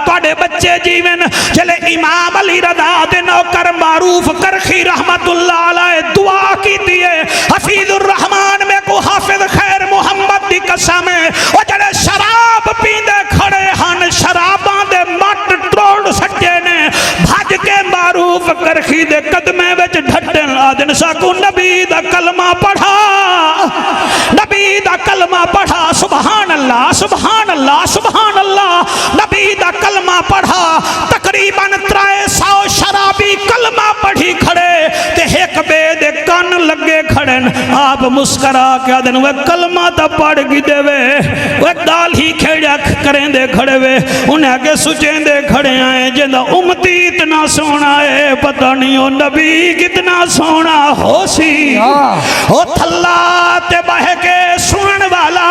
तुहाडे बच्चे जीवन चले इमाम अली रज़ा दे नौकर मारूफ करखी रहमतुल्लाह अलैह दुआ कीती है हफीजुर रहमान में को हाफिज खैर मोहम्मद दी कसम ओ जड़े शराब वदन साकू नबी दा कलमा पढ़ा, नबी दा कलमा पढ़ा। सुभान अल्लाह सुभान अल्लाह सुभान अल्लाह। नबी दा कलमा पढ़ा, तकरीबन 300 शराबी कलमा पढ़ी खड़े ते एक बे दे कान लगे खड़न। आप मुस्करा के आदन वे कलमा तो पढ़ गई देवे, वे दाल ही खेड़ा करें दे खड़े वे, उन्हें आगे सुचें दे खड़े आए जिंदा उम्मती इतना सोना है, पता नहीं ओ नबी कितना सोना हो सी। ओ थल्ला ते बह के सुनन वाला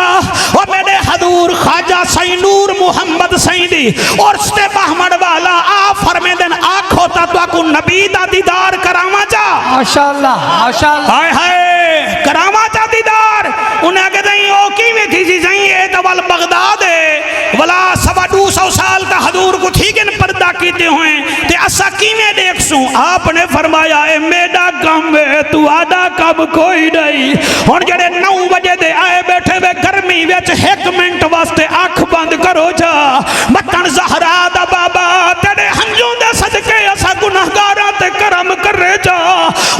ओ मेरे हजूर ख्वाजा सई नूर मुहम्मद सईदी और उसते बहमद वाला आ फरमे दिन आखो ता को नबी दा दीदार करावा जा। माशाअल्लाह माशाअल्लाह। हाय हाय करावा जा दीदार। उन्हें आगे दई ओ की में थी सही ए तो वल बगदाद है वला 250 साल का हजूर को ठीक है पर्दा कीते हुए ते असा की में देख सू। आपने फरमाया ए मेरा काम है तू आदा कब कोई नहीं। हुन जड़े 9 बजे दे आए बैठे वे गर्मी विच 1 मिनट वास्ते अख बंद करो जा। मक्कन ज़हरा दा बाबा तेरे हंजू दे सदके असा गुनाहगारां ते करम करे जा।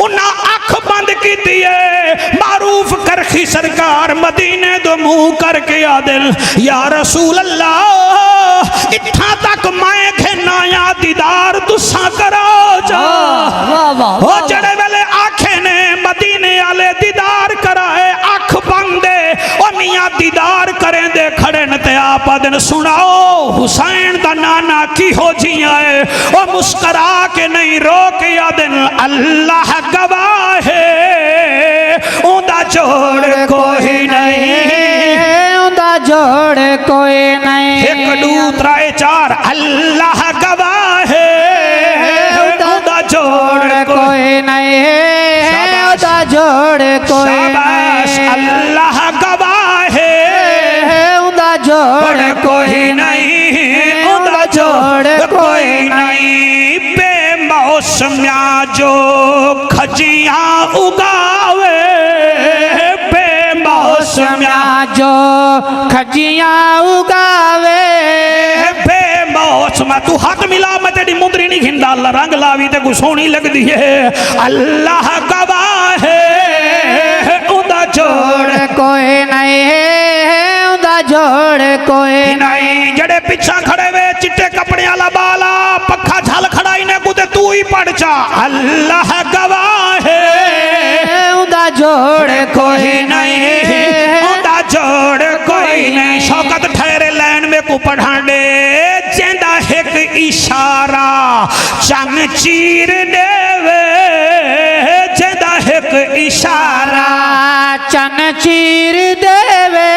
उन्हां अख बंद कीती है मारूफ करखी सरकार मदीने दो मुंह करके आदिल या रसूल अल्लाह इत्था तक मैं घेना या दीदार तुसा करो जा। ओ जड़े वेले आखे ने मदीने आले दीदार कराए अख बंदे ओ मियां दीदार करें दे खड़े न ते आप आदिन सुनाओ हुसैन दा नाना की हो जिया है। ओ मुस्करा के नहीं रो के आदिन अल्लाह गवाह है उदा जोड़ कोई नहीं, उदा जोड़ कोई नहीं। 1 2 3 4 अल्लाह गवाह है उदा जोड़ कोई नहीं, उदा जोड़ कोई नहीं। अल्लाह गवाह है उदा जोड़ कोई नहीं, उदा जोड़ कोई नहीं। बेमौसमिया जो खजियां उगावे, बेमौसमिया जो खजियां उगावे, बेमौसम तू हाथ मिला मैं तेरी मुंदरी नहीं खिंदा अल्लाह रंग लावी ते को सोहनी लगदी है। अल्लाह गवाह है उदा जोड़ कोई नहीं है, उदा जोड़ कोई नहीं। जड़े पिछा खड़े वे चिट्टे कपड़े वाला बाला पक्खा झल खड़ाई ने कुते तू ही पड़ चा। अल्लाह गवाह है उदा जोड़ कोई नहीं, उदा जोड़ कोई नहीं। शौकत ठहरे लैन में को पढ़ाने जेंदा एक इशारा चन चीर देवे, जेंदा एक इशारा चन चीर देवे,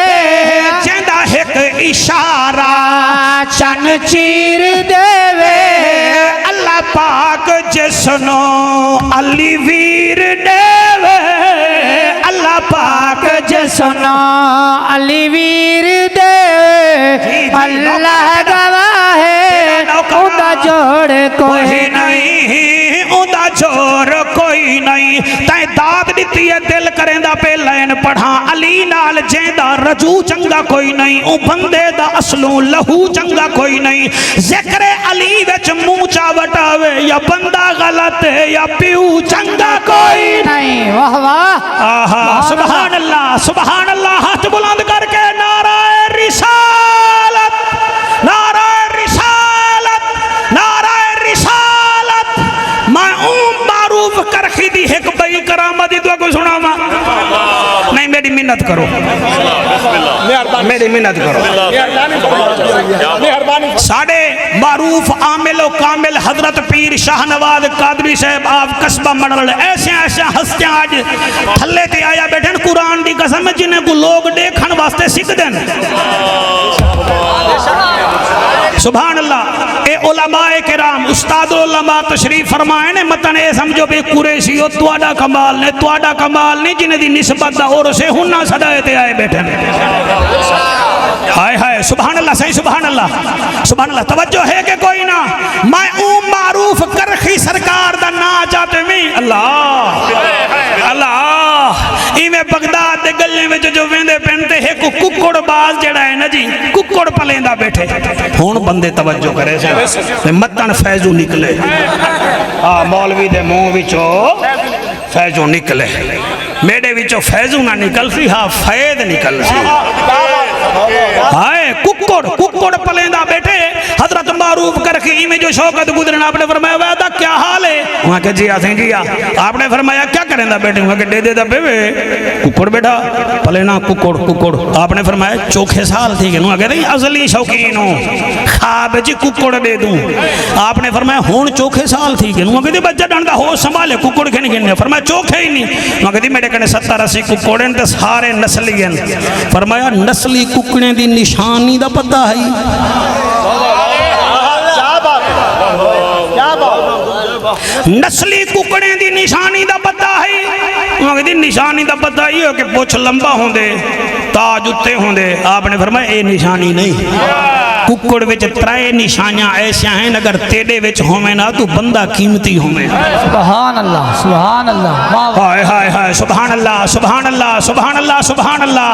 जेंदा एक इशारा चन चीर देवे। अल्लाह पाक जिसनो अली वीर देवे, अल्लाह पाक जिसनो अली वीर दे अल्लाह गवाह है उदा जोड़ कोई नहीं, उदा जोड़ कोई नहीं। तैं दात दिती है दिल करेंदा पे लैन पढ़ा अली नाल जेंदा रजू चंगा कोई नहीं, ओ बंदे दा असलों लहू चंगा कोई नहीं। जिक्र अली विच मुंह चा वटावे या बंदा गलत है या प्यू चंगा कोई नहीं। वाह वाह आहा सुभान अल्लाह सुभान अल्लाह। हाथ बुलंद करके नाराए रिसालत, नाराए रिसालत, नाराए रिसालत। मैं मारूफ करखी दी एक बई करामत दी तो को सुनावा नहीं। मेरी मिन्नत करो, मेरी मिन्नत करो। साढ़े मारूफ आमिल व कामिल हजरत पीर शाहनवाज कादरी साहब आप कस्बा मंडल ऐसे ऐसे हस्तियां आज थल्ले ते आया बैठे कुरान दी कसम जिन्हें को लोग देखन वास्ते सीख देन। सुभान अल्लाह। ए उलमाए किराम उस्ताद उलमा तशरीफ फरमाए ने मतन ए समझो भी कुरैशी ओ तुआडा कमाल ने, तुआडा कमाल नहीं जिन्हें दी निस्बत दा और से हुन्ना सदाए ते आए बैठे ने। हाय हाय सुभान अल्लाह सही सुभान अल्लाह सुभान अल्लाह। तवज्जो है कि कोई ना। मैं मारूफ करखी सरकार दा ना जाते में अल्लाह अल्लाह इवें बगदाद दे गल्ले में जो वेंदे पेंते है को कुक्कड़ बाज जड़ा है ना जी कुक्कड़ पलेंदा बैठे। हुन बंदे तवज्जो करे से मतन फैजू निकले। हां मौलवी दे मुंह विचों फैजों निकले मेरे विचों फैजू ना निकल सी हाँ फैद निकल सी हाय कुक्कड़ कुक्कड़ पलेंदा बेटे हजरत मारूफ करके इमें जो शौकत गुजरना आपने फरमाया वादा क्या हाल है वहां के जी आसे जी आपने फरमाया क्या करेंदा बेटे वहां के दे दा बेवे कुक्कड़ बेटा पलेना कुक्कड़ कुक्कड़ आपने फरमाया चोखे साल थी नु कहते असली शौकीन हो खाब जी कुक्कड़ दे दूं आपने फरमाया हुन चोखे साल थी नु कहते बच्चा डंडा हो संभाले कुक्कड़ के नहीं फरमाया चोखे ही नहीं मैं कहती मेरे कने 70-80 कुक्कड़ ते सारे नस्ली हैं फरमाया नस्ली कुकड़े दी निशानी दा पता है नस्ली कुकड़े दी निशानी दा पता है निशानी दा पता ही हो कि पुछ लंबा होंदे ताज उत्ते होंदे आपने फरमाया ये निशानी नहीं कुकड़ विच त्रै निशानियां ऐसा हैं अगर तेरे विच होवे ना तू बंदा कीमती होवे सुभान अल्लाह सुभान अल्लाह हाय हाय हाय सुभान अल्लाह सुभान अल्लाह सुभान अल्लाह सुभान अल्लाह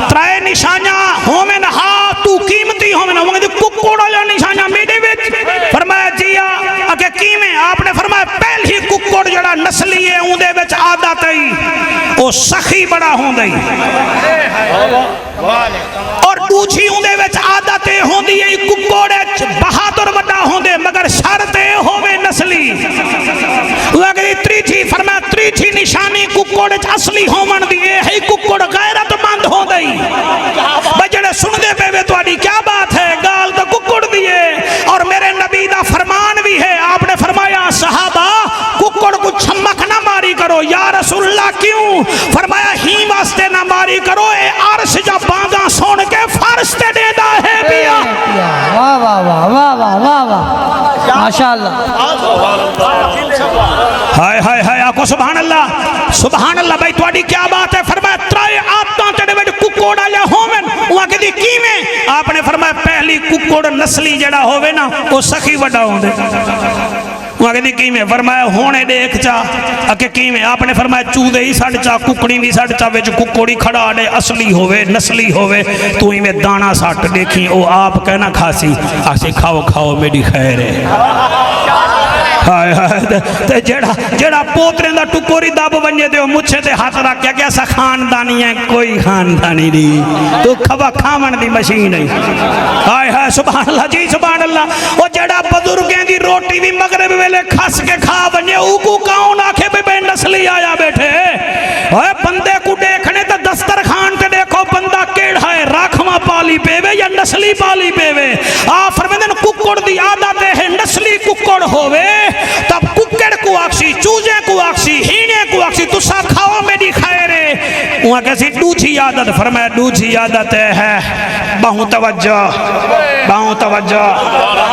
त्रै निशानियां होवे ना हा तू कीमती होवे ना वो कुकड़ वाला निशानियां मेरे विच फरमाया जिया अगे कीवें आपने फरमाया पहली कुकड़ जड़ा नस्ली है उंदे विच आदत है ओ सखी बड़ा होंदा और दूजी उंदे विच आदत होंदी है कुकड़ बहादुर बड़ा होंदे मगर शर्त होवे नस्ली अगली त्रीजी फरमाया त्रीजी निशानी कुकड़ असली होवन दी है कुकड़ गैरतमंद होंदा भाई जेड़े सुनदे पेवे तुहाडी क्या बात है गाल तो कुकड़ दी है और मेरे नबी दा फरमान भी है आपने फरमाया सहाबा कुकड़ को छमक ना मारी करो या रसूलुल्लाह क्यों फरमाया ही वास्ते ना मारी करो ए अर्श जा बांधा सुन के फर्श ते देदा है पिया वाह वाह वाह वाह वाह वाह वाह माशाअल्लाह हाय हाय हाय आको सुभान अल्लाह भाई तुहाडी क्या बात है फरमाया त्रै आदतां तेरे विच कुकड़ वाले होवन उहा कहदी कीवें आपने फरमाया पहली कुकड़ नस्ली जड़ा होवे ना वो सखी वड्डा होंदे वहां कहदी कीवें फरमाया होने देख चा अके कीवें आपने फरमाया चूदे ही सड़ चा कुकड़ी भी सड़ चा विच कुकड़ी खड़ा दे असली होवे नस्ली होवे तू इवें दाना सट देखी ओ आप कहना खासी आसे खाओ खाओ मेरी खैर है हाय हाय ते जेड़ा जेड़ा पोतरे दा टुकोरी दब वने ते मुछे ते हाथ रख के ऐसा खानदानी है कोई खानदानी नहीं तू खवा खावन दी मशीन है हाय हाय सुभान अल्लाह जी सुभान अल्लाह ओ जेड़ा बुजुर्गें दी रोटी भी मगरिब वेले खस के खा वने ऊको कौन आखे बे नस्ली आया बैठे ओए बंदे को देखने तो दस्तरखान ते देखो बंदा केड़ा है राखवा पाली पेवे या नस्ली पाली पेवे आ फरमांदे कुकड़ दी आदत है नस्ली कुकड़ होवे तब कुकड़ को आखसी चूजे को आखसी हीने को आखसी तुसा खाओ मेरी खैर है वहां कैसी दूसरी आदत फरमाया दूसरी आदत है बहु तवज्जो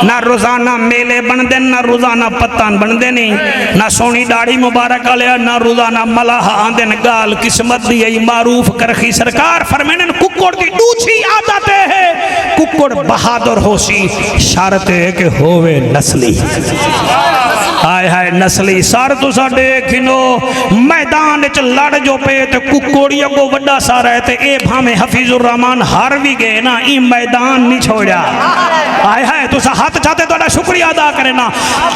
ना रोजाना मेले बनदे ना रोजाना पत्तान बनदे नहीं ना सोनी दाढ़ी मुबारक वाले ना रोजाना मलाह आंदे गाल किस्मत दी है मारूफ करखी सरकार फरमाने कुकड़ की दूसरी आदत है कुकड़ बहादुर होसी शर्त है कि होवे नस्ली हाय हाय नस्ली सार तुसा देखिनो मैदान च लड़ जो पे ते कुकड़ी अगो वड्डा सारा है ते ए भावे हफीजुर रहमान हार भी गए ना ई मैदान नहीं छोड़ा हाय हाय तुसा हाथ चाहते तोड़ा शुक्रिया अदा करे ना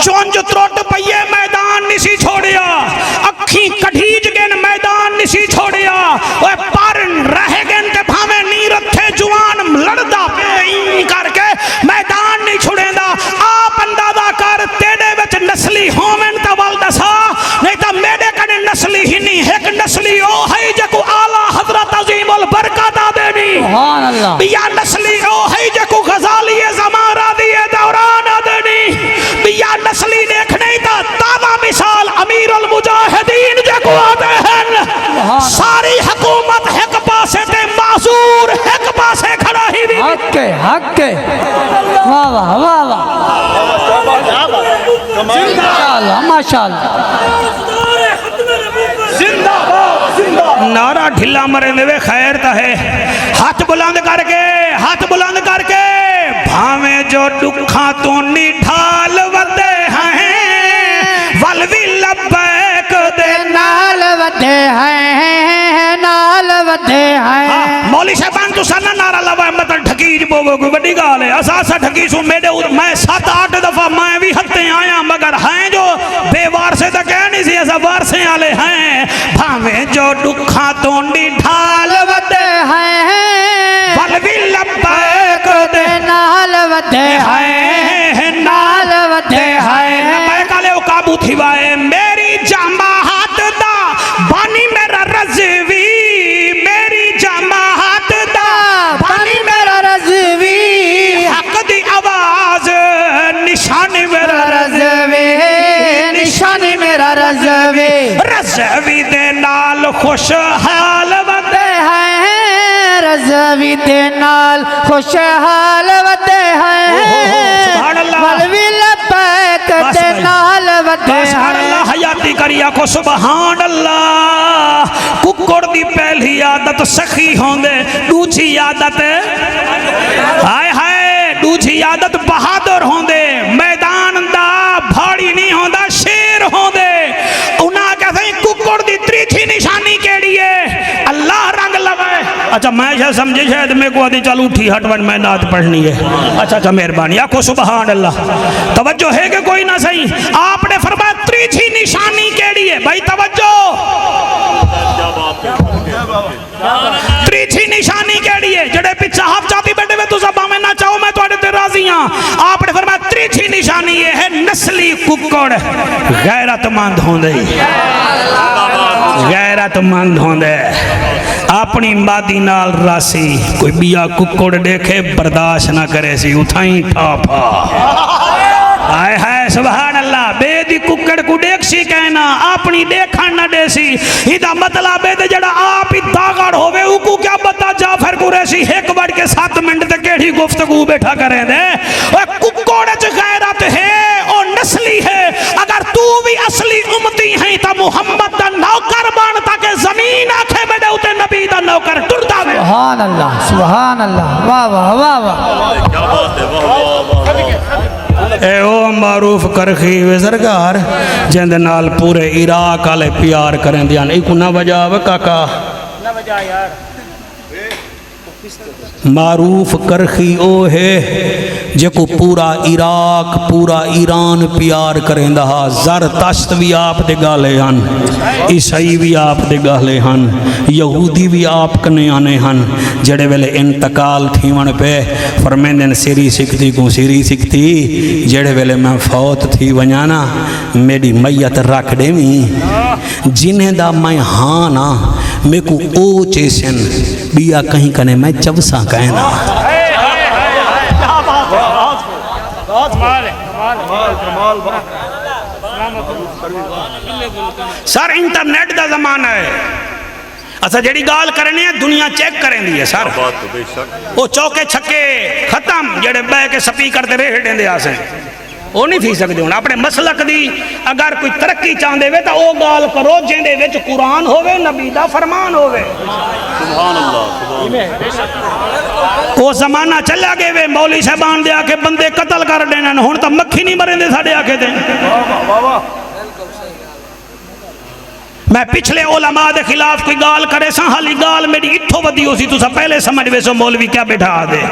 चुंज त्रुट पईए मैदान नहीं छोड़िया अखी कढीज गन मैदान नहीं छोड़िया ओए पर रह गन ते भावे नी रथे जुआन लड़दा पे ई करके मैदान नहीं छोड़ेंदा आप अंदाजा कर तेरे विच नस्ली होवन ता वल दसा नहीं ता मेरे कने नस्ली ही नहीं एक नस्ली ओ है जको आला हजरत अजीमुल बरकत देनी सुभान अल्लाह बिया नस्ली ओ है जको गजाली ज़मारा दिए दौरान देनी बिया नस्ली देख नहीं ता ताजा मिसाल अमीरुल मुजाहिदीन जको आते हैं सारी हुकूमत एक पासे ते मासूर एक पासे खड़ा ही भी हक के वाह वाह वाह वाह माशाअल्लाह माशाअल्लाह नारा ढिला मरे में खैर ता है हाथ बुलंद करके भावे जो दुखा तो निढाल वदे हैं वलवी लब्बैक दे नाल वधे हैं नाल वधे हैं मौली साहबान तो सन्ना नारा लवा मतलब ठकीज बोगो कोई बड़ी गाल है असा ठकी सु मेरे मैं 7-8 दफा मैं भी हत्ते आया मगर हैं जो बेवार से तो कह नहीं सी ऐसा सवार से आले हैं भावे जो दुखा तोंडी ढाल वदे हैं बल भी लब्बैक दे नाल वदे हैं नाल वदे हैं लब्बैक आले काबू थी वाए मेरी जमात दा बानी मेरा रज़वी मेरी जमात दा पानी मेरा रज़वी हक दी आवाज निशानी मेरा रज़वी निशानी मेरा रज़वी रज़वी दे नाल खुशहाल वदे हैं रज़वी दे नाल खुशहाल वदे हैं सुभान अल्लाह। बलवी लब्बैक बस दे भाई। नाल वदे सुभान अल्लाह हयाती करिया को सुभान अल्लाह कुक्कड़ दी पहली आदत सखी होंदे दूजी आदत हाय हाय दूजी आदत बहादुर होंदे मैदान दा भाड़ी नहीं होंदा शेर होंदे उन्हां कहते कुक्कड़ दी त्रीथी निशानी केड़ी है अल्लाह रंग लवे अच्छा मैं शायद समझे शायद मेरे को आदि चल उठी हट वन मैं नात पढ़नी है अच्छा मेहरबानी आखो सुभान अल्लाह तवज्जो है कि कोई ना सही आपने फरमाया त्रीथी निशानी केड़ी है भाई तवज्जो त्रीथी निशानी केड़ी है जड़े पिछा हाफ चाहती बैठे हुए तुसा भावे ना चाहो मैं तुम्हारे ते राजी हां आपने फरमाया त्रीथी निशानी ये है नस्ली कुक्कड़ गैरतमंद होंदे गैरतमंद होंदे अपनी मादी नाल रासी कोई बिया कुक्कड़ देखे बर्दाश्त ना करे सी उठाई ठाफा हाय हाय सुभान अल्लाह बेदी कुक्कड़ को देखसी कहना अपनी देखण ना देसी इदा मतलब है जड़ा आप ही दागड़ होवे उको क्या बता जाफर कुरैशी एक बार के 7 मिनट तक केड़ी गुफ्तगू बैठा करे दे ओए कुक्कड़ च गैरत है और नस्ली है अगर तू भी असली उम्मती है ता मोहम्मद दा नौकर बन ताके जमीन आखे बेडे उते नबी दा नौकर टुरदा वे सुभान अल्लाह वाह वाह वाह वाह क्या बात है वाह वाह वाह ए ओ मारूफ करखी वे सरकार जिंद नाल पूरे इराक वाले प्यार करें दियान एक ना वजह वे काका ना वजह यार मारूफ करखी ओ है जेको पूरा इराक पूरा ईरान प्यार करेंदा हा जर तश्त भी आप दे गाले हन ईसाई भी आप दे गाले हन यहूदी भी आप कने आने हन जड़े वेले इंतकाल थीवण पे फरमेंदन सिरी सिखती को सिरी सिखती जड़े वेले मैं फौत थी वञा ना मेरी मैयत रख देवी जिन्हें दा मैं हाँ ना मेरे को ओ चेसन बिया कहीं कने मैं चवसा कहना सर इंटरनेट का जमाना है अच्छा जी गाल करनी है दुनिया चेक करें दी है सर बात तो बेशक वो चौके छक्के खत्म जेडे बह के स्पीकर ते रेह देंदे आसे वो नहीं थी सकते हूँ अपने मसलक दी अगर कोई तरक्की चाहते वे तो वो गाल करो जिंदे विच कुरान होवे नबी दा फरमान होवे सुभान अल्लाह वो जमाना चला गए वे मौली साहबान दे आके बंदे कतल कर देने हुण तो मक्खी नहीं मरेंदे साडे आके ते मैं पिछले उलमा दे खिलाफ कोई गाल करे सा हाली गाल मेरी इत्थों वधी हो सी तुसा पहले समझ वे सो मौलवी क्या बैठा दे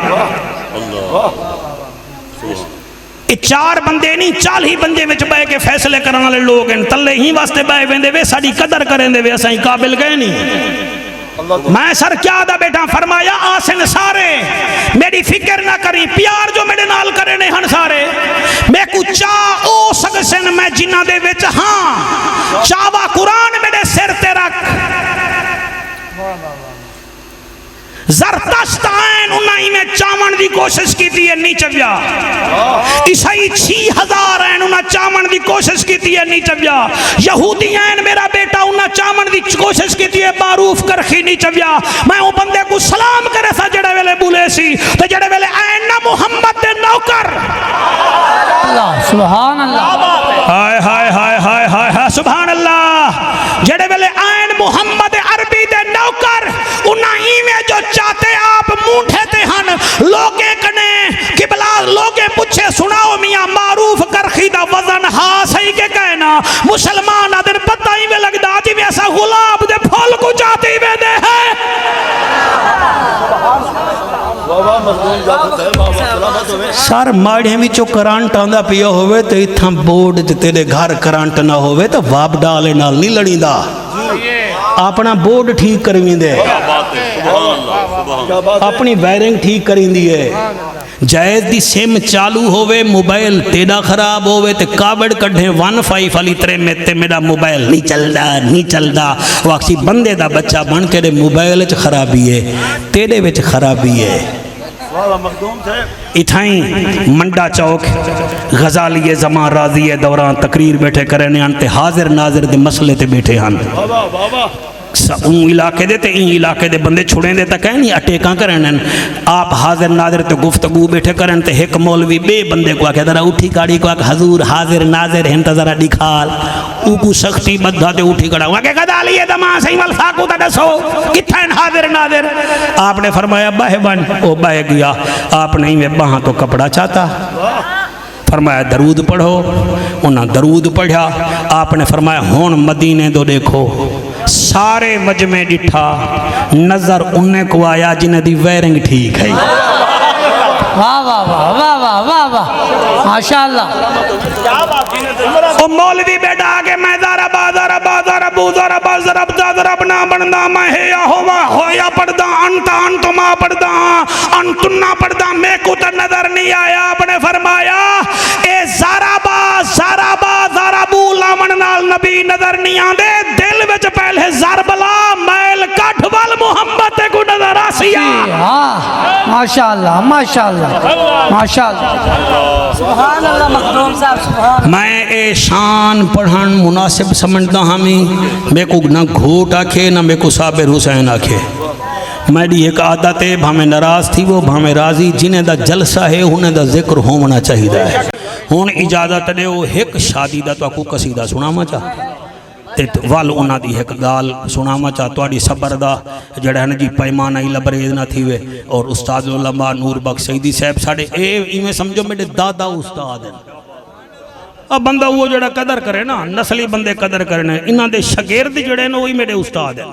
ये 4 बंदे नहीं 40 बंदे विच बह के फैसले करने वाले लोग हैं तले ही वास्ते बह वेंदे वे साडी कदर करेंदे वे असां काबिल गए नहीं मैं सर क्या दा बेटा फरमाया आसन सारे मेरी फिक्र ना करी प्यार जो मेरे नाल करे ने हन सारे मैं कुछ चाह ओ सकसन मैं जिन्ना दे विच हां चावा कुरान मेरे सिर ते रख जरदश्त आन उन्हीं में चावण की कोशिश की है नहीं चव्या ईसाई 6000 आन उन्हें चावण की कोशिश की है नहीं चव्या यहूदी आन मेरा बेटा उन्हें चावण की कोशिश की है मारूफ करखी नहीं चव्या मैं वो बंदे को सलाम करे सा जड़े वेले बुले सी तो जड़े वेले आन ना मुहम्मद दे नौकर अल्लाह सुभान अल्लाह हाय हाय हाय हाय हाय हाय सुभान अल्लाह जड़े वेले आन मुहम्मद अरबी दे नौकर उन्हीं में जो चाहते आप मूठे ते हन लोगे कने किबला लोगे पूछे सुनाओ मियां मारूफ करखी दा वजन हा सही के कहना मुसलमान आदर पता ही में लगदा जी में ऐसा गुलाब दे फूल को चाहते वे दे है सर माड़े विचों करंट आंदा पिया होवे तो इत्थां बोर्ड च तेरे घर करंट ना होवे तो वापडा वाले नाल नहीं लड़ींदा, अपना बोर्ड ठीक करवींदे, अपनी वायरिंग ठीक करींदी है। जायज़ दी सिम चालू होवे मोबाइल तेरा खराब होवे ते कावड़ कढ़े 1.5 वाली तरे में ते मेरा मोबाइल नहीं चलदा वाकसी बंदे दा बच्चा बन के मोबाइल च खराबी है, तेरे विच खराबी है। इथाई मंडा चौक गजाली जमा राजी दौरान तकरीर बैठे करने ते हाजिर नाजिर दे मसले ते बैठे हैं। इलाके दे ते इलाके दे बंदे छुड़े दे तक नहीं अटेका करन, आप हाजिर नाजिर ते गुफ्तगू बैठे करन ते एक मौलवी बे बंदे को आखे जरा उठी काड़ी को आखे हजूर हाजिर नाजिर हैं तो जरा दिखाल उकू सख्ती बद्धा ते उठी कड़ा आके गदाली दमा सही वल साकू ता दसो किथे हाजिर नाजिर। आपने फरमाया बाहे बन, ओ बाहे गया, आपने में बाह तो कपड़ा चाहता, फरमाया दरूद पढ़ो, उन्हें दरूद पढ़ा। आपने फरमाया हुण मदीने तो देखो, सारे मजमे डिठा, नजर उन्हें को आया जिन्हें दी वायरिंग ठीक है। वाह वाह वाह वाह वाह वाह वाह माशाअल्लाह। ओ मौलवी बेटा आगे मैं ज़रा बाज़ारा बाज़ारा बूज़ारा बाज़ारा बाज़ारा बना बनदा मैं है या होया पढ़दा अंता अंतुमा पढ़दा अंतुन्ना पढ़दा मैं को तो नजर नहीं आया। आपने फरमाया ए ज़रा ज़रा बूला मन नाल नबी नजर नहीं आंदे, दिल विच पहले ज़रबला मैल कठ वाल मोहम्मद ते को नजर आसिया। हाँ माशाअल्लाह माशाअल्लाह माशाअल्लाह सुभान अल्लाह मखदूम साहब सुभान। मैं ए शान पढ़न मुनासिब समझदा हामी, मेरे को ना घोट आखे ना मेरे को साबिर हुसैन आखे। मेरी एक आदत है भावें नाराज थी वो भावें राजी, जिन्हें दा जलसा है उन्हें दा जिक्र होना चाहिए है। हुण इजाजत दो एक शादी दा तो कसीदा सुनावा चाह ते वल उन्हां दी एक गाल सुनावा चाह, तुहाडी सबर दा जड़ा है जी पैमाना ही लबरेज ना थीवे। और उस्ताद उलमा नूर बख्श सईदी साहब साढ़े इवें समझो मेरे दादा उस्ताद हैं। अब बंदा वो जड़ा कदर करे ना, नस्ली बंदे कदर करने, इन्हां दे शागिर्द जड़े ने वही मेरे उस्ताद हैं।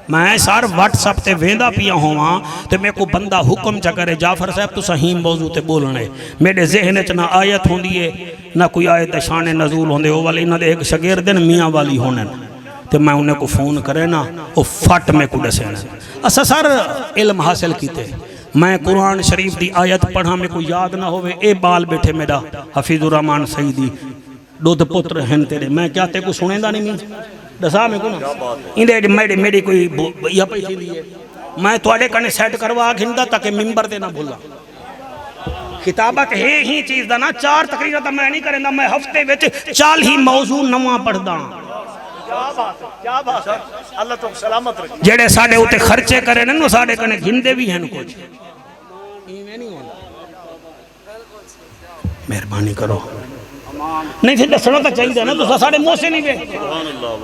मैं सर व्हाट्सअप ते वेंदा पिया होवां ते मेरे को बंदा हुक्म च करे जाफर साहब तुस ही मौजू ते बोलने, मेरे जहन च ना आयत होंदी है ना कोई आयत शान नजूल होंदे, वो वाले इन्हां दे एक शागिर्द ने मियाँ वाली होने ते मैं उन्हें को फ़ोन करे ना वो फट में को दसे। असा सर इल्म हासिल कीते, मैं कुरान शरीफ की आयत पढ़ा मेरे को याद ना होवे, ए बाल बैठे मेरा हफीजुर रहमान सईदी दुध पुत्र हैं तेरे, मैं क्या ते को सुनेंदा नहीं मैं दसा मेरे को ना इंदे मेरी कोई या पैसी है मैं थोड़े कने सेट करवा खिंदा ताकि मिंबर ते ना भूला। किताबत है ही चीज़ दा ना, 4 तकरीर तो मैं नहीं करेंदा, मैं हफ्ते विच 40 मौजू नवा पढ़दा। क्या बात है, अल्लाह तो सलामत रखे। जेड़े साडे उते खर्चे करे ना साडे कने गिनदे भी हैं कुछ, इवें नहीं होंदा। मेहरबानी करो, नहीं फिर दसना तो चाहिए ना, तो साढ़े मुँह से नहीं वे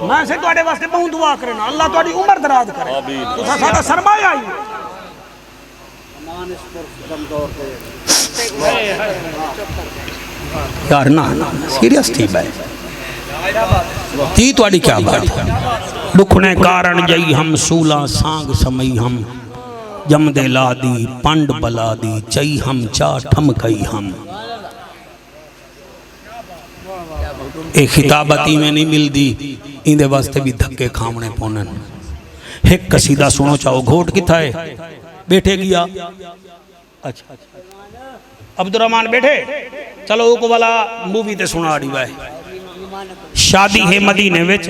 मैं से तुहाडे वास्ते बहुत दुआ करना, अल्लाह तुहाडी उम्र दराज करे, तो साडा सरमाया ही यार ना सीरियस थी भाई ती तुहाडी क्या बात। दुखने कारण जई हम सूला सांग समई हम, जमदे लादी पंड बलादी चई हम चा ठमकई हम। एक खिताबती में नहीं मिलती, इंदे वास्ते भी धक्के खामने पौने। एक कसीदा सुनो चाहो, घोट किथा है बैठे गया। अच्छा अब्दुर्रहमान बैठे, चलो उको वाला मूवी ते सुना दी भाई। शादी है मदीने विच,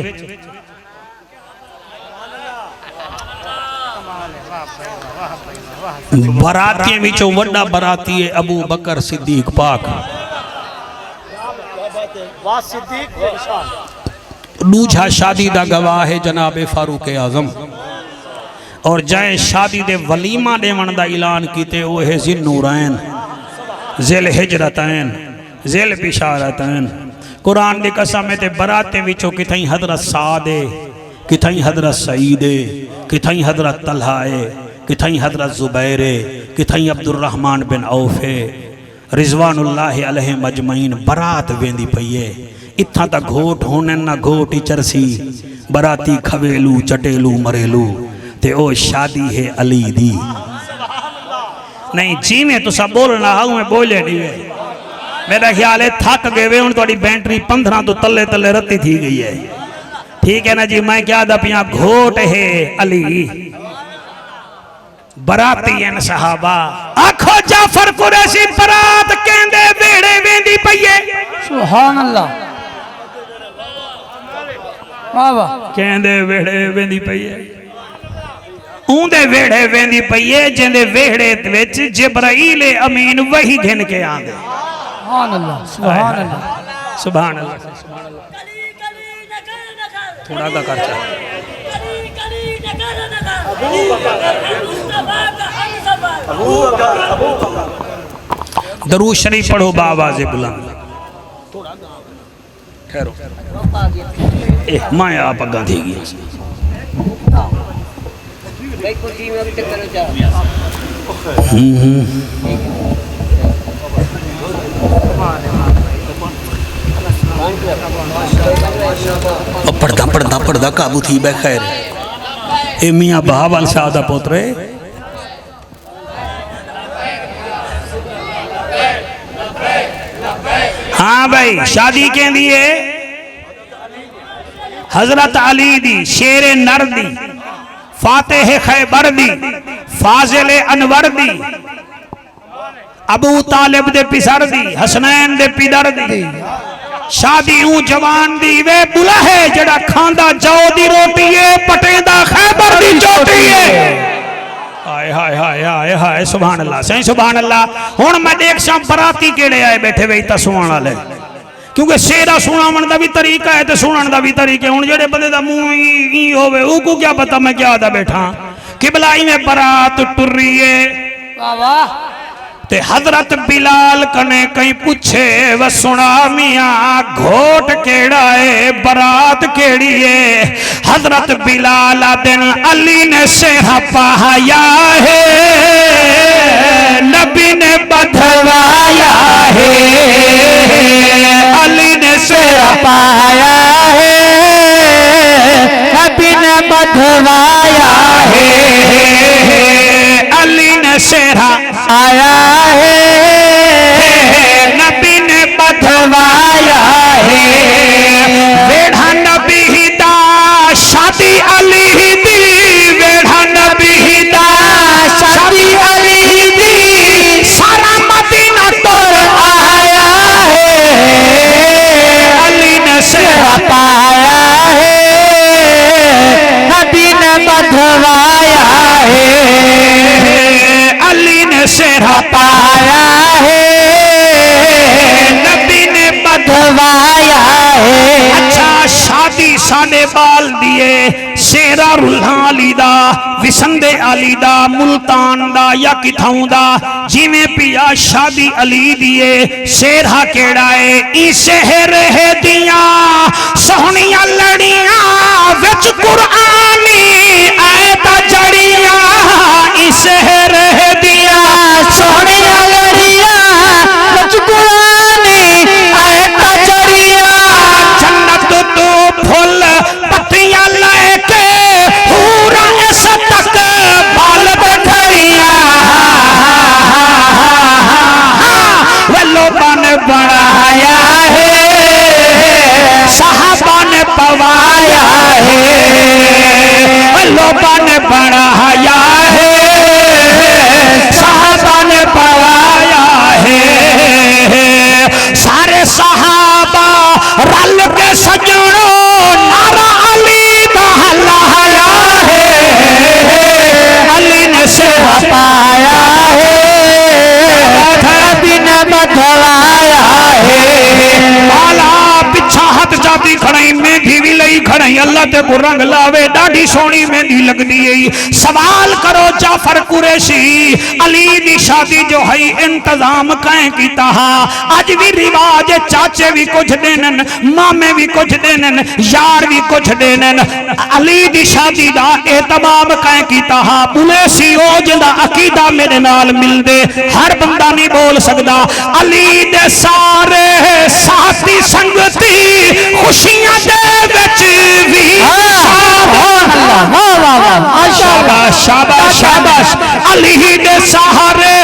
बरातियों विचों वड्डा बराती है अबू बकर सिद्दीक पाक। दूजा शादी दा गवाह है जनाब फारूक आजम, और जै शादी दे वलीमा देवन दा ऐलान कीते वो है ज़िन्नूरैन, ज़िल हिजरतैन, ज़िल बिशारतैन। कुरान दी कसम है ते बराते विचों किथई हजरत साद है, किथई हजरत सईद है, किथई हजरत तलहा है, किथई हजरत जुबैर है, किथई अब्दुर्रहमान बिन औफ है, रिजवानुल्लाह अलैहिम अजमईन। बरात वेंदी पई है, इत्थां तक घोट होने ना घोट चरसी, बराती खवेलू चटेलू मरेलू, ते ओ शादी है अली दी। नहीं जिमें तुसा बोलना हा मैं बोले नहीं वे मेरा ख्याल है थक गए वे हूँ थोड़ी बैटरी 15 तो तले तले रत्ती थी गई है ठीक है ना जी मैं क्या दपिया घोट है अली बराती एन सहाबा आखो जाफर कुरैशी बरात कहंदे वेड़े वेंदी पईए सुभान अल्लाह वाह वाह कहंदे वेड़े वेंदी पईए ऊंदे वेड़े वेंदी पईए जिंदे वेड़े विच जिब्राईल अमीन वही घिन के आंदे सुभान अल्लाह सुभान अल्लाह सुभान अल्लाह थोड़ा दा कर चा दरूद शरीफ पढ़ो बावाज़े बुलंद ठहरो ए मैं आप अगा थी गई पढ़दा पढ़दा पढ़दा काबू थी बैखैर ए मियाँ बहावल शाह दा पोतरे हाँ भाई शादी कहंदी है हजरत अली दी शेरे नर दी फातेह खैबर दी फाजिल अनवर दी अबू तालिब दे पिसर दी हसनैन दे पिदर दी शादी ऊं जवान दी वे बुला है जड़ा खांदा जौ दी रोटी है पटेंदा खैबर दी चोटी है हाय हाय हाय हाय हाय सुभान अल्लाह सही सुभान अल्लाह हुण मैं देख सा बराती केड़े आए बैठे वे तसुआण वाले क्योंकि शेरा सुनावन का भी तरीका है तो सुनन का भी तरीका है। हुण जेड़े बंदे दा मुंह ई होवे उको क्या पता मैं क्या दा बैठा किबलाई में बरात टुरी है वाह वाह ते हजरत बिलाल कने कहीं पूछे व सुना मियाँ घोट केड़ा है बरात केड़ी है हजरत बिलाल दिन अली ने सेहा पाया है नबी ने बधवाया है अली ने सेहा पाया है नबी ने बधवाया है अली ने सेहा आया है नबी ने बधवाया है वेढ़ा नबी दा शादी अली दी वेढ़ा नबी दा शादी अली दी सारा मदीना तोड़ आया है अली ने सेवा पाया है नबी ने बधवाया है अली ने सेरा पाया है नबी ने बधवाया है अच्छा शादी साडे बाल दिए शेरा रुल्हा अली दा विसंदे अली दा मुल्तान दा या किथाऊं दा जिवें पिया शादी अली दिए शेरा केड़ा है ई शहर है दिया सोहनिया लड़ियां विच कुरानी आयता जड़ियां ई शहर है दिया सोहनिया लड़ियां विच कुरानी आयता जड़ियां जन्नत तो फुल पत्तियां लेके पूरा इस तक बाल बैठिया वे लोगों ने बढ़ाया है साहबा ने पवाया है वे लोगों ने बढ़ाया है साहबा ने पवाया है सारे सहाबा रल के सजनों नारा अली दा हलाया है अली ने सेवा पाया है नबी ने बधवाया है बाला पिछा हथ जाती खड़ाई मेहंदी भी लई खड़ाई अल्लाह ते को रंग लावे डाढ़ी सोहनी मेहंदी लगदी है सवाल करो जाफर कुरैशी अली दी शादी जो है इंतजाम कह कीता हा अज भी रिवाज चाचे भी कुछ देनन मामे भी कुछ देनन यार भी कुछ देनन अली दी शादी दा एहतमाम कह कीता हा बुलेसी ओ जिंदा अकीदा मेरे नाल मिल दे हर बंदा नहीं बोल सकदा अली दे सारे साथी संगती खुशियां दे विच भी शाबाश शाबाश शाबाश अली दे सहारे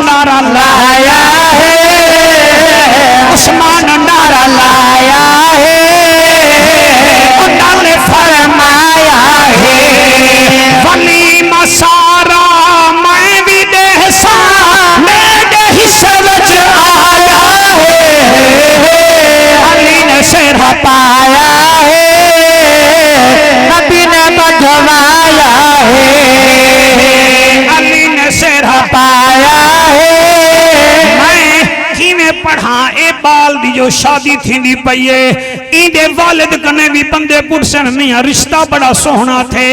नारा लाया है, उस्मान नारा लाया है, उन्होंने फरमाया है वलीमा सारा मैं भी देसा मेरे हिस्से विच आया है, अली ने सेरा पाया है, नबी ने बधवाया है, अली ने सेरा पाया है। मैं किवें पढ़ा ए बाल दी जो शादी थी पई है, इहदे वालिद कने भी बंदे पुरसन मियां रिश्ता बड़ा सोहना थे,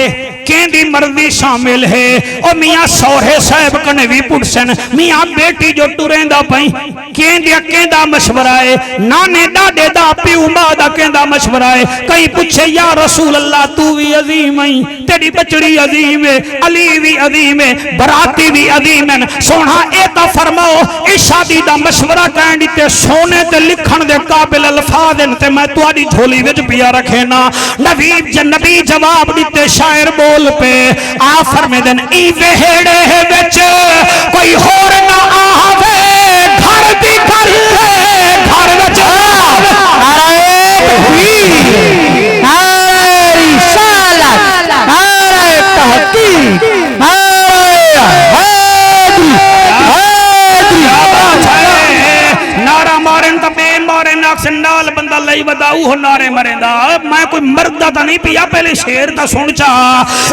केंदी मर्जी शामिल है। और मियाँ सौरे साहब कने भी पुरसन मियाँ बेटी जो टुरेंदा पई केंदा मशवरा है, नाने दादे दा प्यू मां दा केंदा मशवरा है। कई पूछे या रसूल अल्लाह तू भी अजीम है, तेरी बचड़ी अजीम है, अली भी अजीम है, बराती भी अजीम है, सोना ए ता फरमाओ इस शादी दा मशवरा कहन दिते सोने ते लिखण दे काबिल अल्फाज हैं ते मैं तुहाडी झोली विच पिया रखे ना। नबी जवाब दिते शायर बोल पे आ फरमेदन ई वेहड़े विच कोई होर ना आवे, घर दी घर घर विच नारा मारे तो बे मारे नाल बंदा लई बदाऊ हो नारे मरेंदा। मैं कोई मरदा तो नहीं पिया, पहले शेर तो सुन चा।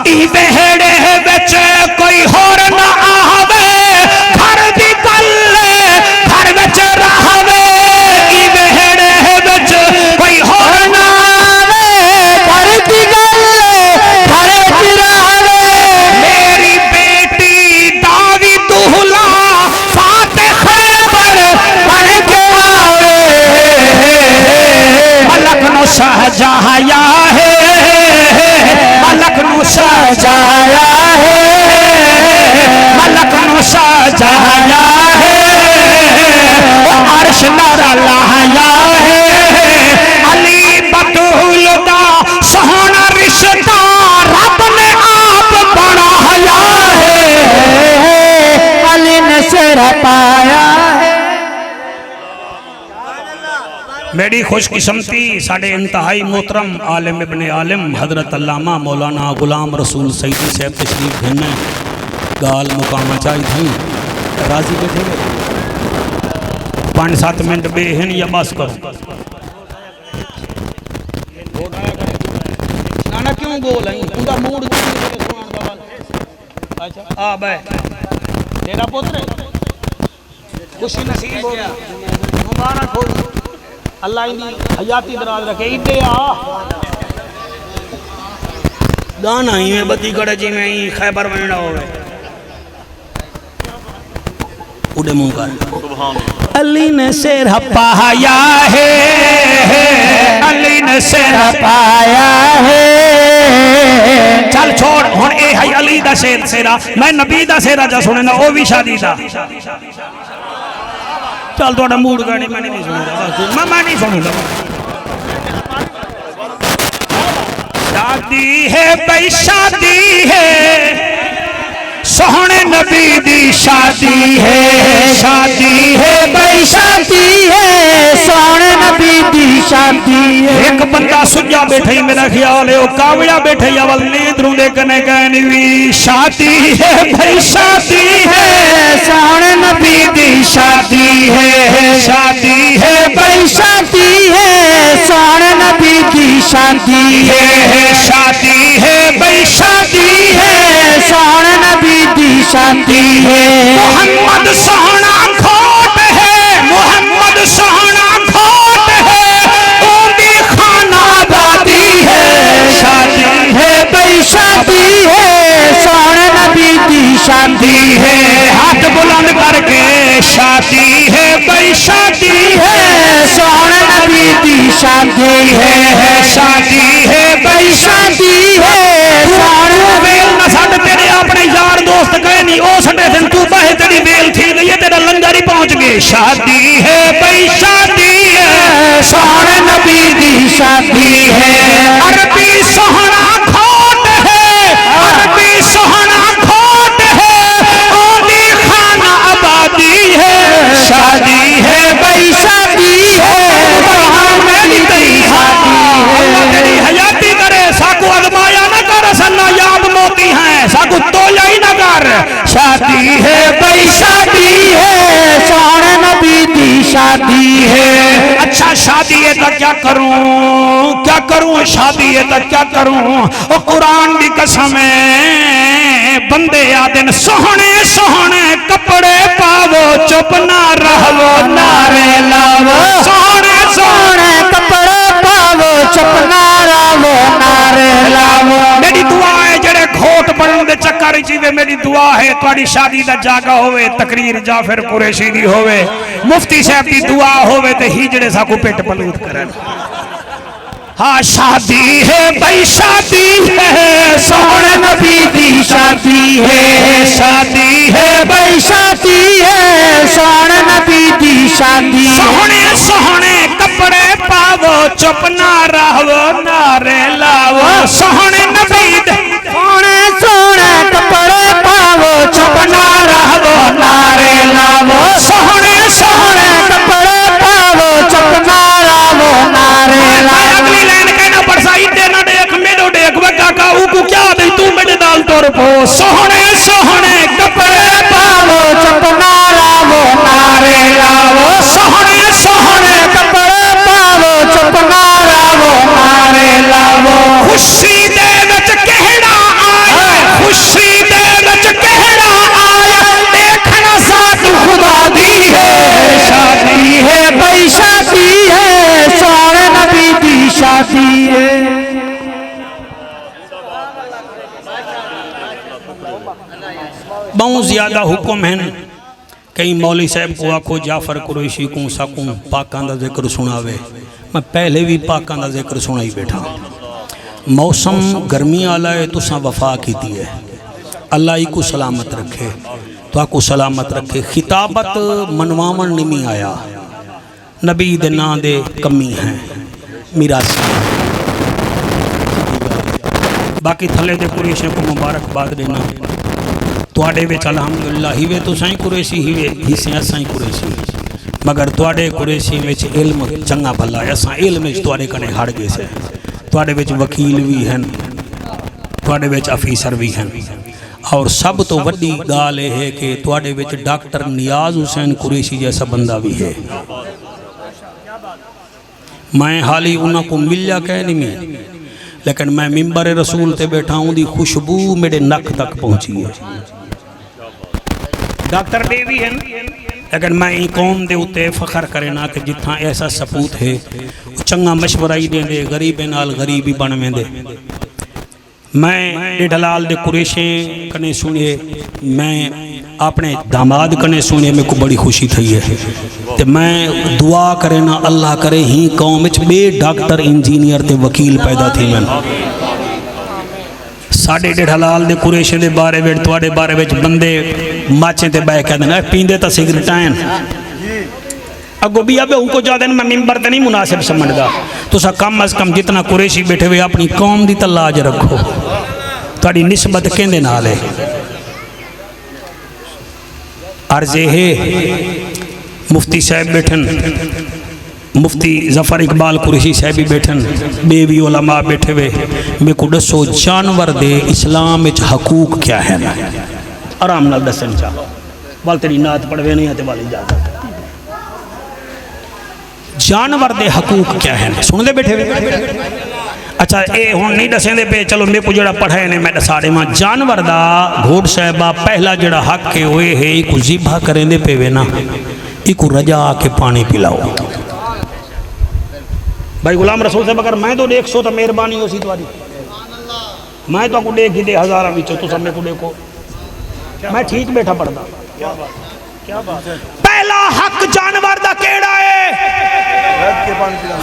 ई वेहड़े विच कोई होर ना आवे, घर दी गल घर विच रहवे। ई वेहड़े विच कोई होर ना आवे, घर दी गल घर विच रहवे। मेरी बेटी दावी दूल्हा फाते खैबर बन के आवे, मलक नु सजाया है, मलक नु सजाया है, मलक नु सजाया है, अर्श नारा लाया है। अली बतूल दा सोहना रिश्ता रब ने आप बनाया है, अली ने सिर पाया है। मेरी खुशकिस्मती साढ़े इंतहाई मोहतरम आलिम इब्ने आलिम हजरत अल्लामा मौलाना गुलाम रसूल सईदी साहब तशरीफ हैं, गाल मुकामा चाहिए राजी बैठे 5-7 मिनट बेहन या बस करो ना क्यों बोल पूरा मूड आ बे तेरा पुत्र खुशी नसीब हो गया, मुबारक हो, अल्लाह इनकी हयाती दराज रखे। इधे आ दान आई में बत्ती कड़े जी में खैबर बनना हो उड़े मुंह कर। अली ने सिर पाया है, अली ने सिर पाया है। चल छोड़ हुन ए है अली दा शेर सेरा, मैं नबी दा सेरा जा सुने ना ओ भी शादी दा। चल थोड़ा मूड गाने मैंने नहीं सुना, मैं नहीं सुनूंगा। शादी है भाई शादी है, सोहने नबी दी शादी है, शादी है भाई शादी है, सोहने नबी दी शादी है। एक बंदा सुजा बैठे मेरा ख्याल है, वो कावड़ा बैठे अवल नींदरू दे कने कहनी भी शादी है भाई शादी है, सोहने नबी दी शादी है, शादी है भाई शादी है, सोहने नबी दी शादी है, शादी है भाई शादी है, सोहने नबी दी शादी है। मोहम्मद सोहना खोट है, मोहम्मद सोहना खोट है, ओदी खाना आबादी है, शादी है भाई शादी है, सोहने नबी दी शादी है। हाथ बुलंद करके शादी है भाई शादी है, सोहने नबी दी शादी है, शादी है भाई शादी है। वेल न सट तेरे अपने यार दोस्त गए नहीं, ओ सटे दिन तू बहे तेरी वेल थी गई है, तेरा लंगर ही पहुंच गए। शादी है भाई शादी है, सोहने नबी दी शादी है। अरबी सोहना खोट है, अरबी सोहना खोट है, ओदी खाना आबादी शादी है तो क्या करूं शादी है तो क्या करूं ओ कुरान दी कसम है बंदे आदन सोहने सोहने कपड़े पावो चुप ना रहो नारे लावो सोहने सोहने कपड़े पावो चुप ना रहो नारे लावो मेरी दुआ है जेड़े घोट बनन दे चक्कर च वे मेरी दुआ है तुम्हारी शादी दा जागा होवे तकरीर जाफर कुरैशी दी होवे मुफ्ती साहब की दुआ होवे ते हिजड़े साकू पेट बलूत करन हाँ शादी है भाई शादी है सोहने नबी दी शादी है शादी है भाई शादी है सोहने नबी दी शादी सोहने सोहने कपड़े पावो चुप ना रहो नारे लावो सोहने नबी दे सोहने सोहने कपड़े पावो चुप ना रहो नारे लावो सोहने सोहने कपड़े पावो चुप ना रहो नारे लावो अगली लाइन कहना बरसाई देना देख मेरे देख वगा का ऊ क्या दे तू मेरे दाल तोड़ पो सोहने सोहने कपड़े पावो चुप ना रहो नारे लावो सोहने सोहने कपड़े पावो चुप ना रहो नारे लावो खुशी दे विच कहड़ा आया खुशी दे विच कहड़ा आया देखना साथ खुदा दी है शादी है भाई शादी है सोहने नबी दी शादी है बहुत ज्यादा हुक्म हैं कई मौली साहब को आखो जाफर कुरैशी को सकूं पाकां दा जिक्र सुनावे मैं पहले भी पाकां दा जिक्र सुनाई बैठा मौसम गर्मी वाला है तुसा वफा की है अल्लाह ही को सलामत रखे तो आपको सलामत रखे खिताबत मनवावन नहीं आया नबी दे नां दे कमी है मिरासी बाकी थले दे कुरैशी को मुबारकबाद देना तुआडे विच अलहमदुलिल्लाह हिवे तो साईं कुरैशी हिवे हिस्से असाई कुरैशी मगर तुआडे कुरैशी विच इल्म चंगा भला है असां इल्म विच तुआडे कने हड़ गए से तुआडे विच वकील भी हैं तुआडे विच अफीसर भी हैं और सब तो वड्डी गाल है कि तुआडे विच डॉक्टर नियाज हुसैन कुरैशी जैसा बंदा भी है मैं हाल ही उन्होंने को मिलिया कह नहीं मैं लेकिन मैं मिंबर रसूल ते बैठा हूँ दी खुशबू मेरे नक तक पहुँची है डॉक्टर देवी है लेकिन मैं ई कौम दे उत्ते फखर करे ना कि जिथा ऐसा सपूत है चंगा मशवरा ही देंदे गरीबे नाल गरीब ही बन वेंदे मैं ढलाल दे कुरैशी कने सुने मैं अपने दामाद कने सुने मेरे को बड़ी खुशी थी है तो मैं दुआ करे ना अल्लाह करे ही कौम विच बे डॉक्टर इंजीनियर ते वकील पैदा थी मैं साढ़े ढलाल दे कुरैशी दे बारे में तुहाडे बारे में बंदे माचे ते बह कहते हैं पींदे तो सिगरेट अगो भी अब उनको ज्यादा मैं मिंबर ते नहीं मुनासिब समझदा तुसा कम अज कम जितना कुरैशी बैठे हुए अपनी कौम दी तो लाज रखो तुहाडी निस्बत कहंदे नाल है अर्जे है मुफ्ती साहब बैठन मुफ्ती जफर इकबाल कुरैशी साहब भी बैठन बेवी उलमा बैठे हुए मेरे को दसो जानवर दे इस्लाम में हकूक क्या है ना आराम नाल दसन चाहो वाल तेरी नात पढ़वे नहीं आते वाली जा जानवर दे हकूक क्या है सुन दे बैठे हुए अच्छा ये हुण नहीं दसेंदे पे चलो मेरे को जड़ा पढ़ाए ने मैं दसा देवां जानवर दा घोड़ साहबा पहला जड़ा हक है वो है इको ज़िबा करेंदे पेवे ना इको रजा के पानी पिलाओ भाई गुलाम रसूल साहब अगर मैं तो देख सो तो मेहरबानी हो सी तुम्हारी मैं तो देख ही दे हज़ारा विचों तुम मेरे को देखो मैं ठीक बैठा पढ़दा क्या बात है पहला हक जानवर दा केड़ा है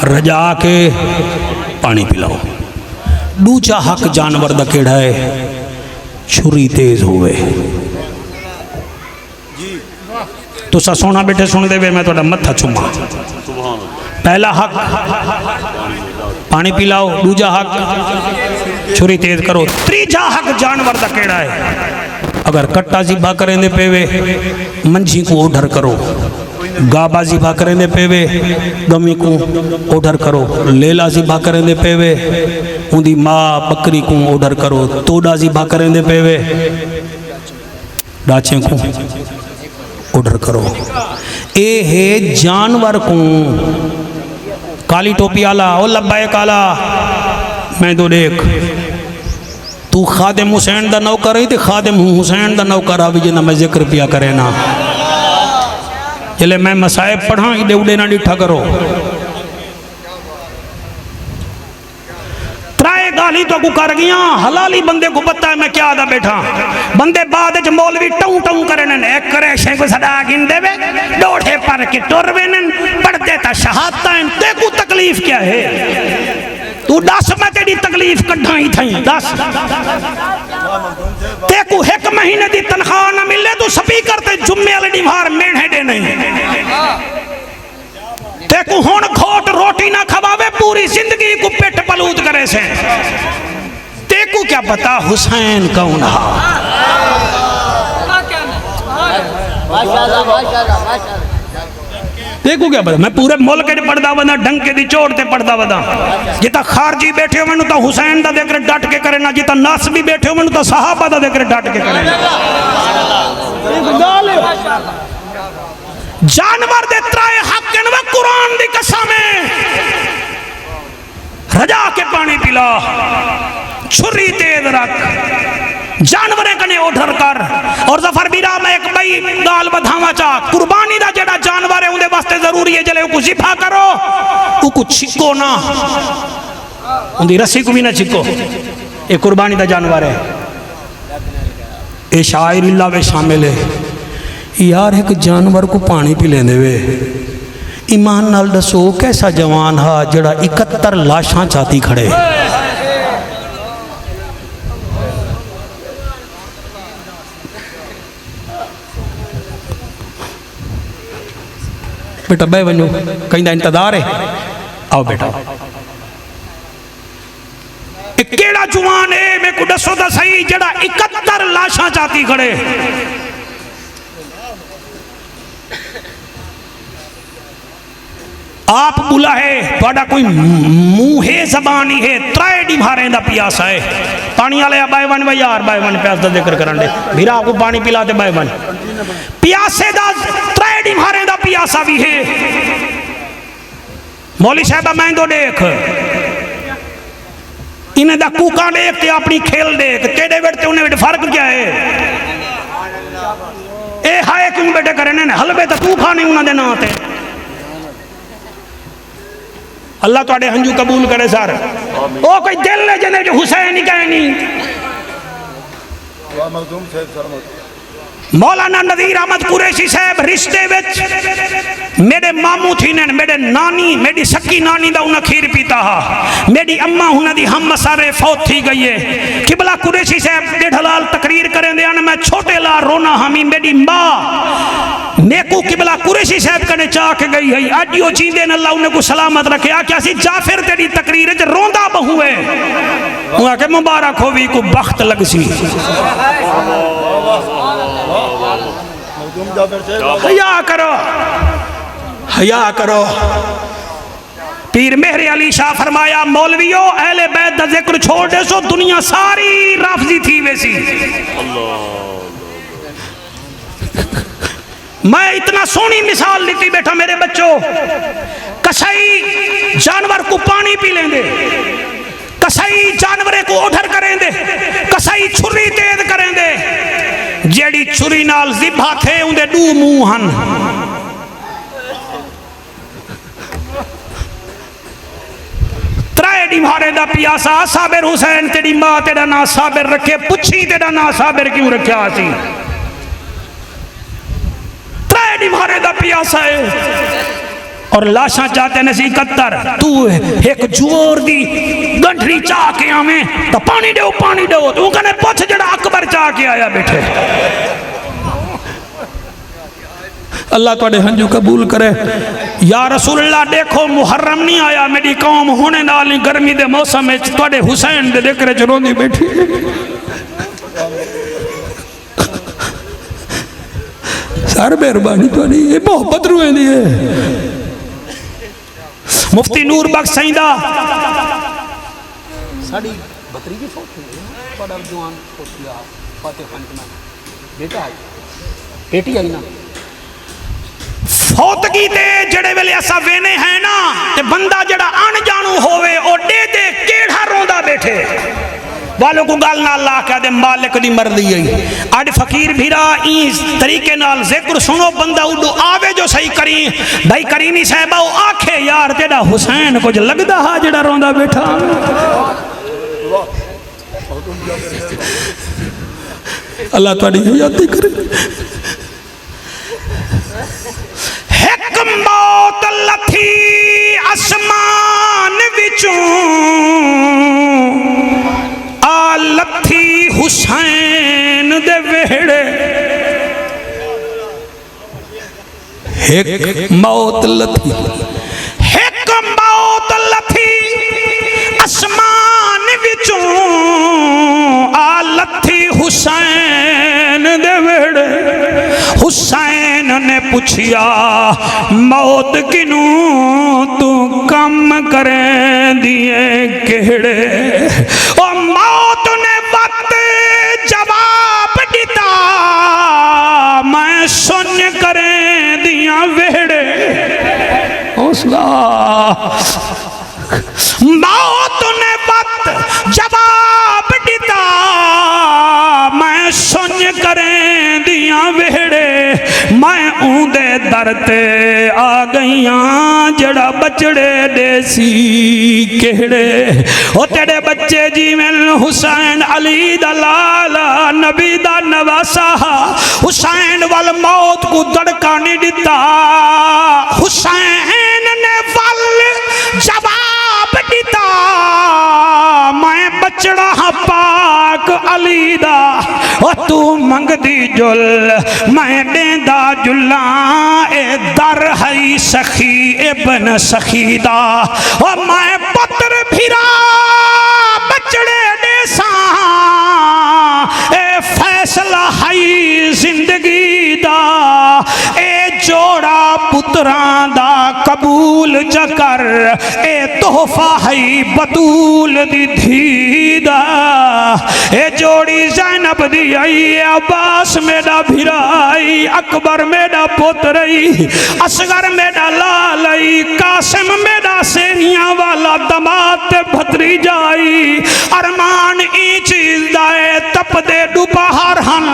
रजा के पानी पिलाओ दूजा हक जानवर दा केड़ा है छुरी तेज होवे तो सा सोना बेटे सुन दे मैं थोड़ा मत्था चुमा पहला हक पानी पिलाओ दूजा हक छुरी तेज करो तीजा हक जानवर दा केड़ा है अगर कट्टा ज़िबा करेंदे पेवे मंझी को ऑर्डर करो गाबा ज़िबा करेंदे पेवे गमी को ऑर्डर करो लेला ज़िबा करेंदे पेवे उनकी माँ बकरी को ऑर्डर करो तोड़ा ज़िबा करेंदे पेवे डाचे को ऑर्डर करो ए है जानवर को काली टोपी आला ओ लब्बैक आला मैं तो देख तू खादिम हुसैन दा नौकर है तो खादिम हुसैन दा नौकर आवी जिन्ना मैं जिक्र पिया करे ना जले मैं मसाइब पढ़ा इडे उडे ना डिठा करो गाली तो कर गया हलाली बंदे को पता है मैं क्या दा बैठा बंदे बाद च मौलवी टू टू करने एक करे शे को सदा गिंदे वे डोठे पर के टुर वे पढ़ते ता शहादतां ते को तकलीफ क्या है तू दस मैं तेरी तकलीफ कढ़ा ही थई दस ते को एक महीने दी तनख्वाह ना मिले तू स्पीकर ते जुम्मे वाले दीवार मेढ़े दे नहीं तेकू हुण खोट रोटी ना खवावे पूरी जिंदगी को पेट पलूद करे से तेकू क्या पता हुसैन कौन हा तेकू क्या पता मैं पूरे मुल्क च पढ़दा वदा डंके दी चोट ते पढ़दा वदा जिता खारजी बैठे हो मैनू तो हुसैन दा जिक्र डट के करे ना जिता नासबी बैठे हो मैनू तो सहाबा दा जिक्र डट के करे जानवर दे त्राए हक व कुरान दी कसम रजा के पानी पिला छुरी तेज रख जानवरें कने ऑर्डर कर और जफर बीरा में एक बई गाल बधावा चा कुर्बानी दा जेड़ा जानवर है उनके वास्ते जरूरी है जले उसको जिफा करो उसको छिको ना उनकी रस्सी को भी ना छिको ये कुर्बानी दा जानवर है ये शायर इल्ला वे शामिल है यार एक जानवर को पानी पी लेंदे वे ईमान नाल दसो कैसा जवान हा जड़ा 71 लाशां चाती खड़े बेटा बह वनो कहंदा इंतजार है आओ बेटा केड़ा जवान है मेरे को दसो दा सही जड़ा 71 लाशां चाती खड़े आप बुला है थोड़ा कोई मुँहे जबानी है त्राए डिभारे दा पियासा है पानी वाले बाय वन भाई यार बाय वन प्यास दा जिक्र करन दे भीरा को पानी पिलाते बाय वन पियासे दा त्राए डिभारे दा पियासा भी है मौली साहब मैं तो देख इन्हें दा कूका देख ते अपनी खेल देख तेरे वेट ते उन्हें वेट फर्क क्या है ए हाय क्यों बेटे करे ने हलवे तो तू खाने उन्होंने ना ते अल्लाह तुहाडे हंजू कबूल करे सर ओ कोई दिल ने जने जो हुसैन ही कहे नहीं मौलाना नज़ीर अहमद कुरैशी साहब रिश्ते विच मेरे मामू थी ने मेरे नानी मेरी सकी नानी दा उन्हें खीर पीता हा मेरी अम्मा उन्हें दी हम सारे फौत थी गई है किबला कुरैशी साहब डेढ़लाल तकरीर करें दे मैं छोटे ला रोना हमी मेरी माँ नेकू किबला कुरैशी साहब कने चाह के गई है अज यो जींदे न अल्लाह उन्हें को सलामत रखे क्या सी जाफिर तेरी तकरीर च रोंदा बहु है उन्हें के मुबारक होवी को बख्त लग सी हया करो हया करो पीर मेहर अली शाह फरमाया मौलवियों अहले बैत दा जिक्र छोड़ दे सो दुनिया सारी राफजी थी वैसी मैं इतना सोनी मिसाल दी बैठा मेरे बच्चों कसाई जानवर को पानी पी लेंगे कसाई जानवरे को ऑर्डर करेंगे कसाई छुरी तेज करेंगे जेड़ी छुरी नाल जिबा थे उनके दू मुंह हन त्राए डिभारे दा पियासा साबिर हुसैन तेरी मां तेरा ना साबिर रखे पुछी तेरा ना साबिर क्यों रखा सी त्राए डिभारे दा पियासा है और लाशा चाहते ने सी 71 तू एक जोर दी गंठरी चाह के आवे तो पानी दो तू कहने पुछ जड़ा अकबर चाह के आया बैठे अल्लाह तुहाडे हंजू कबूल करे या रसूलुल्लाह देखो मुहर्रम नहीं आया मेरी कौम होने नाल गर्मी दे मौसम में तुहाडे हुसैन दे जिक्र च रोंदी बैठी सर मेहरबानी तुहाडी ये मोहब्बत रुएंदी है मुफ्ती नूर बख्श सईदा साडी भतरीजी फौत हुई बड़ा जवान फौतिया फातिह खान का बेटा आई बेटी आई ना फौतगी ते जड़े वेले असा वेने है ना ते बंदा जड़ा अनजानू होवे ओ डे दे केड़ा रोंदा बैठे वालों को गल ना ला के दे मालिक दी मर्जी है। अज फकीर भीरा इस तरीके नाल जिक्र सुनो बंदा उडो आवे जो सही करी भाई करीमी साहबा आखे यार तेरा हुसैन कुछ लगदा हा जड़ा रोंदा बैठा। अल्लाह तुहाडी हयाती करे। एक मौत लथी आसमान विचों आ लथी हुसैन दे वेड़े। एक मौत लथी एक मौत लथी आसमान विचों आ लथी हुसैन दे वेड़े। हुसैन ने पूछिया मौत किनू तू कम करें दिए केड़े। ओ मौत ने वक्त जवाब दिता मैं सुन करें दिया वेड़े। हौसला मौत ने वक्त जवाब दिता मैं सुन करें दिया वेड़े। मैं ऊंदे दर ते आ गईया जड़ा बचड़े देसी केड़े। ओ तेरे बच्चे जीवन हुसैन अली दा लाला नबी दा नवासा हुसैन वाल मौत को दड़का नहीं दिता। हुसैन ने वल जवाब दिता मैं बचड़ा पाक अली दा। ओ तू मंगदी जुल मैं देंदा जुल्ला ए दर है सखी इब्न सखी दा। ओ मैं पुत्र फिरा बचड़े देसा ए फैसला है जिंदगी दा। ए जोड़ा पुत्रां दा कबूल जकर ए तोहफा है बतूल दी धी दा। ए जोड़ी ज़ैनब दी आई अब्बास मेरा भिराई अकबर मेरा पुत्रई असगर मेरा लालई कासिम मेरा सेनिया वाला दमाद भतरीजाई। अरमान ई चीज दाए तप दे दुपहर हन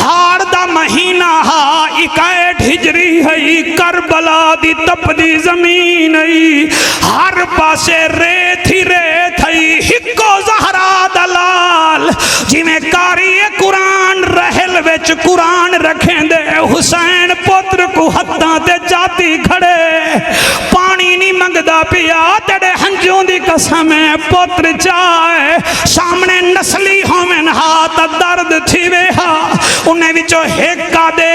हार दा महीना हा इकायठ हिजरी है करबला दी तप दी जमीन हर पासे रेत ही रेत है हिको जहरा दलाल जिमें कारी कुरान रहल विच कुरान रखेंदे हुसैन पुत्र को हत्थां ते जाती खड़े पानी नहीं मंगदा पिया तेरे हंजों दी कसम है पुत्र चाहे सामने नस्ली होवन हाथ दर्द थीवे हा उन्हें विचों हिक्का दे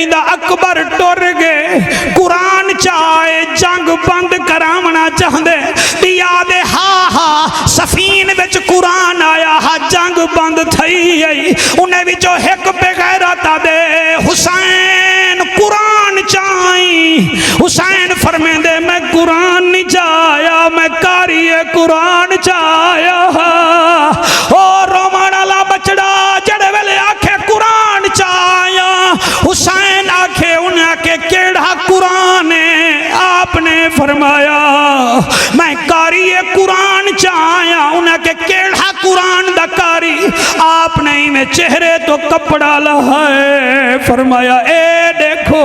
इंदा अकबर टुर गए कुरान चाहे जंग बंद करावना चाहते पिया दे हा हा सफीन विच कुरान आया हा जंग बंद थई आई उन्हें विचों हिक बेगैरता दे हुसैन कुरान चाही हुसैन फरमेंदे मैं कुरान नहीं चाया मैं कारी कुरान चाया ओ रोमन वाला बचड़ा जड़े वेले आखे कुरान चाया हुसैन आखे उन्हें आखे केड़ा कुरान है आपने फरमाया मैं कारी कुरान चाया उन्हें आखे केड़ा कुरान दा कारी आपने में चेहरे तो कपड़ा लहाए फरमाया ए देखो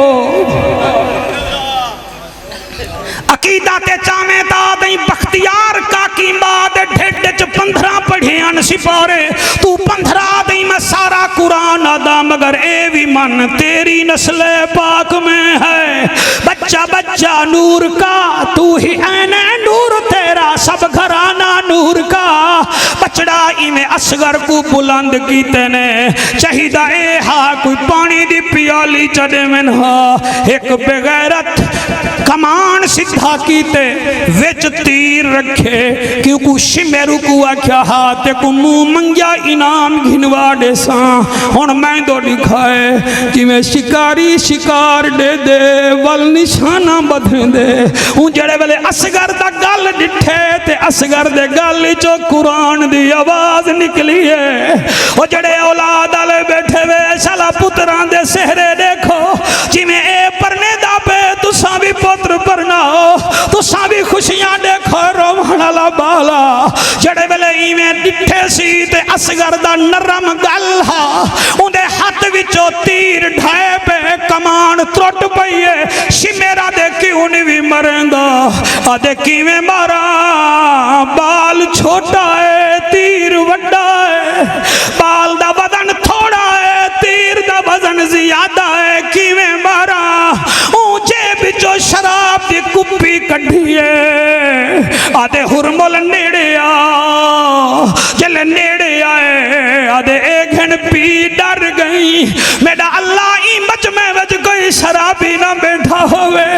अकीदा ते चामे दाद बख्तियार काकी बाद ढिड च 15 पढ़ियान सिपारे तू 15 दई मैं सारा कुरान आदा मगर ए भी मन तेरी नस्ल पाक में है बच्चा बच्चा नूर का तू ही ऐने नूर तेरा सब घराना नूर का बचड़ा इवें असगर को बुलंद कीते ने चाहिदा ए हा कोई पानी दी पियाली चढ़े में हा एक बेगैरत कमान सिद्धा कीते विच तीर रखे क्योंकि शिमेरू को आख्या हाथ को मुंह मंगिया इनाम घिनवा दे सा हुण मैं दो दिखाए जिवें शिकारी शिकार दे दे वल निशाना बधन दे हूँ जड़े वेले असगर दा गल डिठे ते असगर दे गल चो कुरान दी आवाज निकली है ओ जड़े औलाद वाले बैठे वे साला पुत्रां दे सेहरे देखो जिवें ए परने जड़े वेले इवें डिठे सी ते असगर दा नरम गल हा उंदे हाथ विचों तीर ढाए पे कमान त्रुट पई है शिमेरा दे क्यों नहीं भी मरेंदा आदे किवें मारा बाल छोटा है तीर वड्डा है बाल दा वजन थोड़ा है तीर दा वजन ज्यादा है किवें मारा ऊंचे बिचो शराब दी कुप्पी कढ़ी है आदे हुरमुल नेड़े आ जले नेड़े आए आदे एक घन पी डर गई मेरा अल्लाह ई मजमे विच कोई शराबी ना बैठा होवे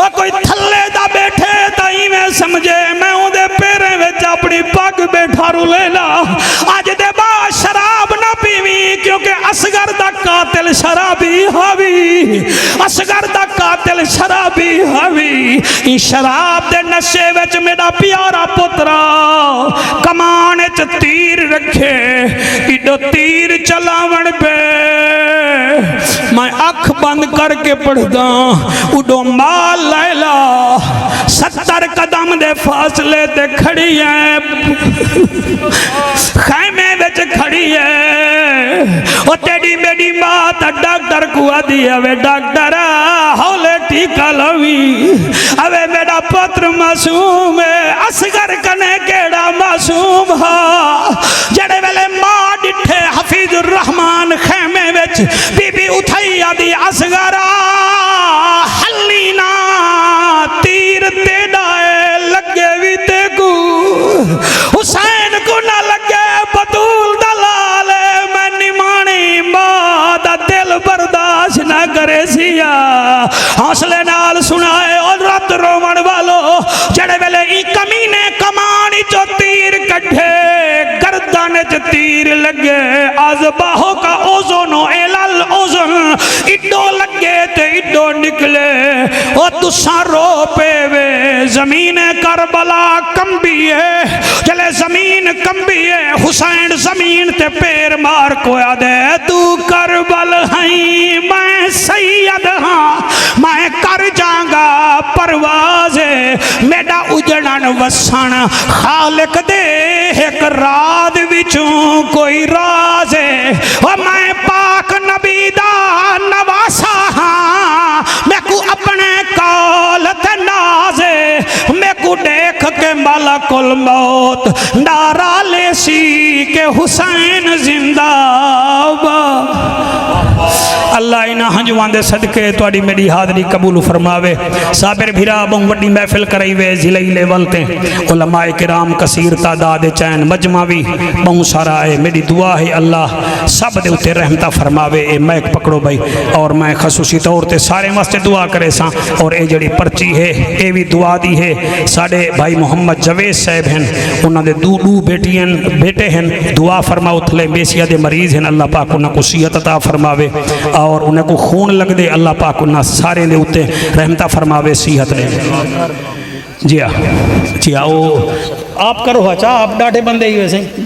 और कोई थल्ले दा बैठे ताई में समझे मैं उहदे पैरें विच अपनी पग बैठा रुलेला अज दे बाद शराब ना पीवी क्योंकि असगर दा कातिल शराबी हावी असगर दा कातिल शराबी हावी ई शराब दे नशे विच मेरा प्यारा पुत्रा कमान च तीर रखे इडो तीर चलावन पे मैं अख बंद करके पढ़दा उडो माल लैला 70 कदम दे फासले ते खड़ी है खैमे विच खड़ी है ओ तेरी मेरी बात डॉक्टर को आदि अवे डॉक्टर हौले टीका लवी अवे मेरा पुत्र मासूम है असगर कने केड़ा मासूम हा जड़े वेले मां डिठे हफीजुर रहमान खैमे विच बीबी उठाई आदि असगरा हल्ली ना तीर तेड़ा लगे भी तेकू हुसैन को ना लगे बतूल दलाल मैं निमानी मां दा दिल बर्दाश्त ना करे सिया हौसले नाल सुनाए और रत रोवण वालो जड़े वेले ई कमीने कमानी चो तीर कढ़े गर्दन च तीर लगे अज़बाहो का ओज़ोनो एलल ओज़न इडो लगे ते इडो निकले ओ तुसा रो पे वे जमीन करबला कंबी है चले जमीन कंबी है हुसैन जमीन ते पैर मार को आदे तू करबल हई मैं सैयद हाँ मैं कर जाऊंगा परवाज मेरा उजड़न वसन खालिक दे एक रात विचों कोई राज है मैं पाक नबी दा नवासा हाँ मैं को अपने कौल ते नाजे मैं को देख के मलकुल मौत नारा लेसी के हुसैन जिंदाबाद अल्लाह इन्हां हंजुआं दे सदके तुहाडी मेरी हाज़री कबूल फरमावे साबिर भिरा बहु वड्डी महफिल कराई वे जिले लेवल ते उलमाए किराम कसीर तादाद चैन मजमा भी बहु सारा है मेरी दुआ है अल्लाह सब दे उत्ते रहमता फरमावे ए मैक पकड़ो भाई और मैं खसूसी तौर ते सारे वास्ते दुआ करे सा और ये जड़ी पर्ची है ये भी दुआ दी है साडे भाई मोहम्मद जवेद साहब हैं उन्हां दे दू बेटियन बेटे हैं दुआ फरमाओ थले बेसिया दे मरीज हैं अल्लाह पाक उन्हां को सिहत अता फरमावे और उन्हें को खून लग दे अल्लाह पाक उन्हां सारे दे उत्ते रहमता फरमावे सिहत दे जी हाँ वो आप करो अच्छा आप डाटे बंदे ही वैसे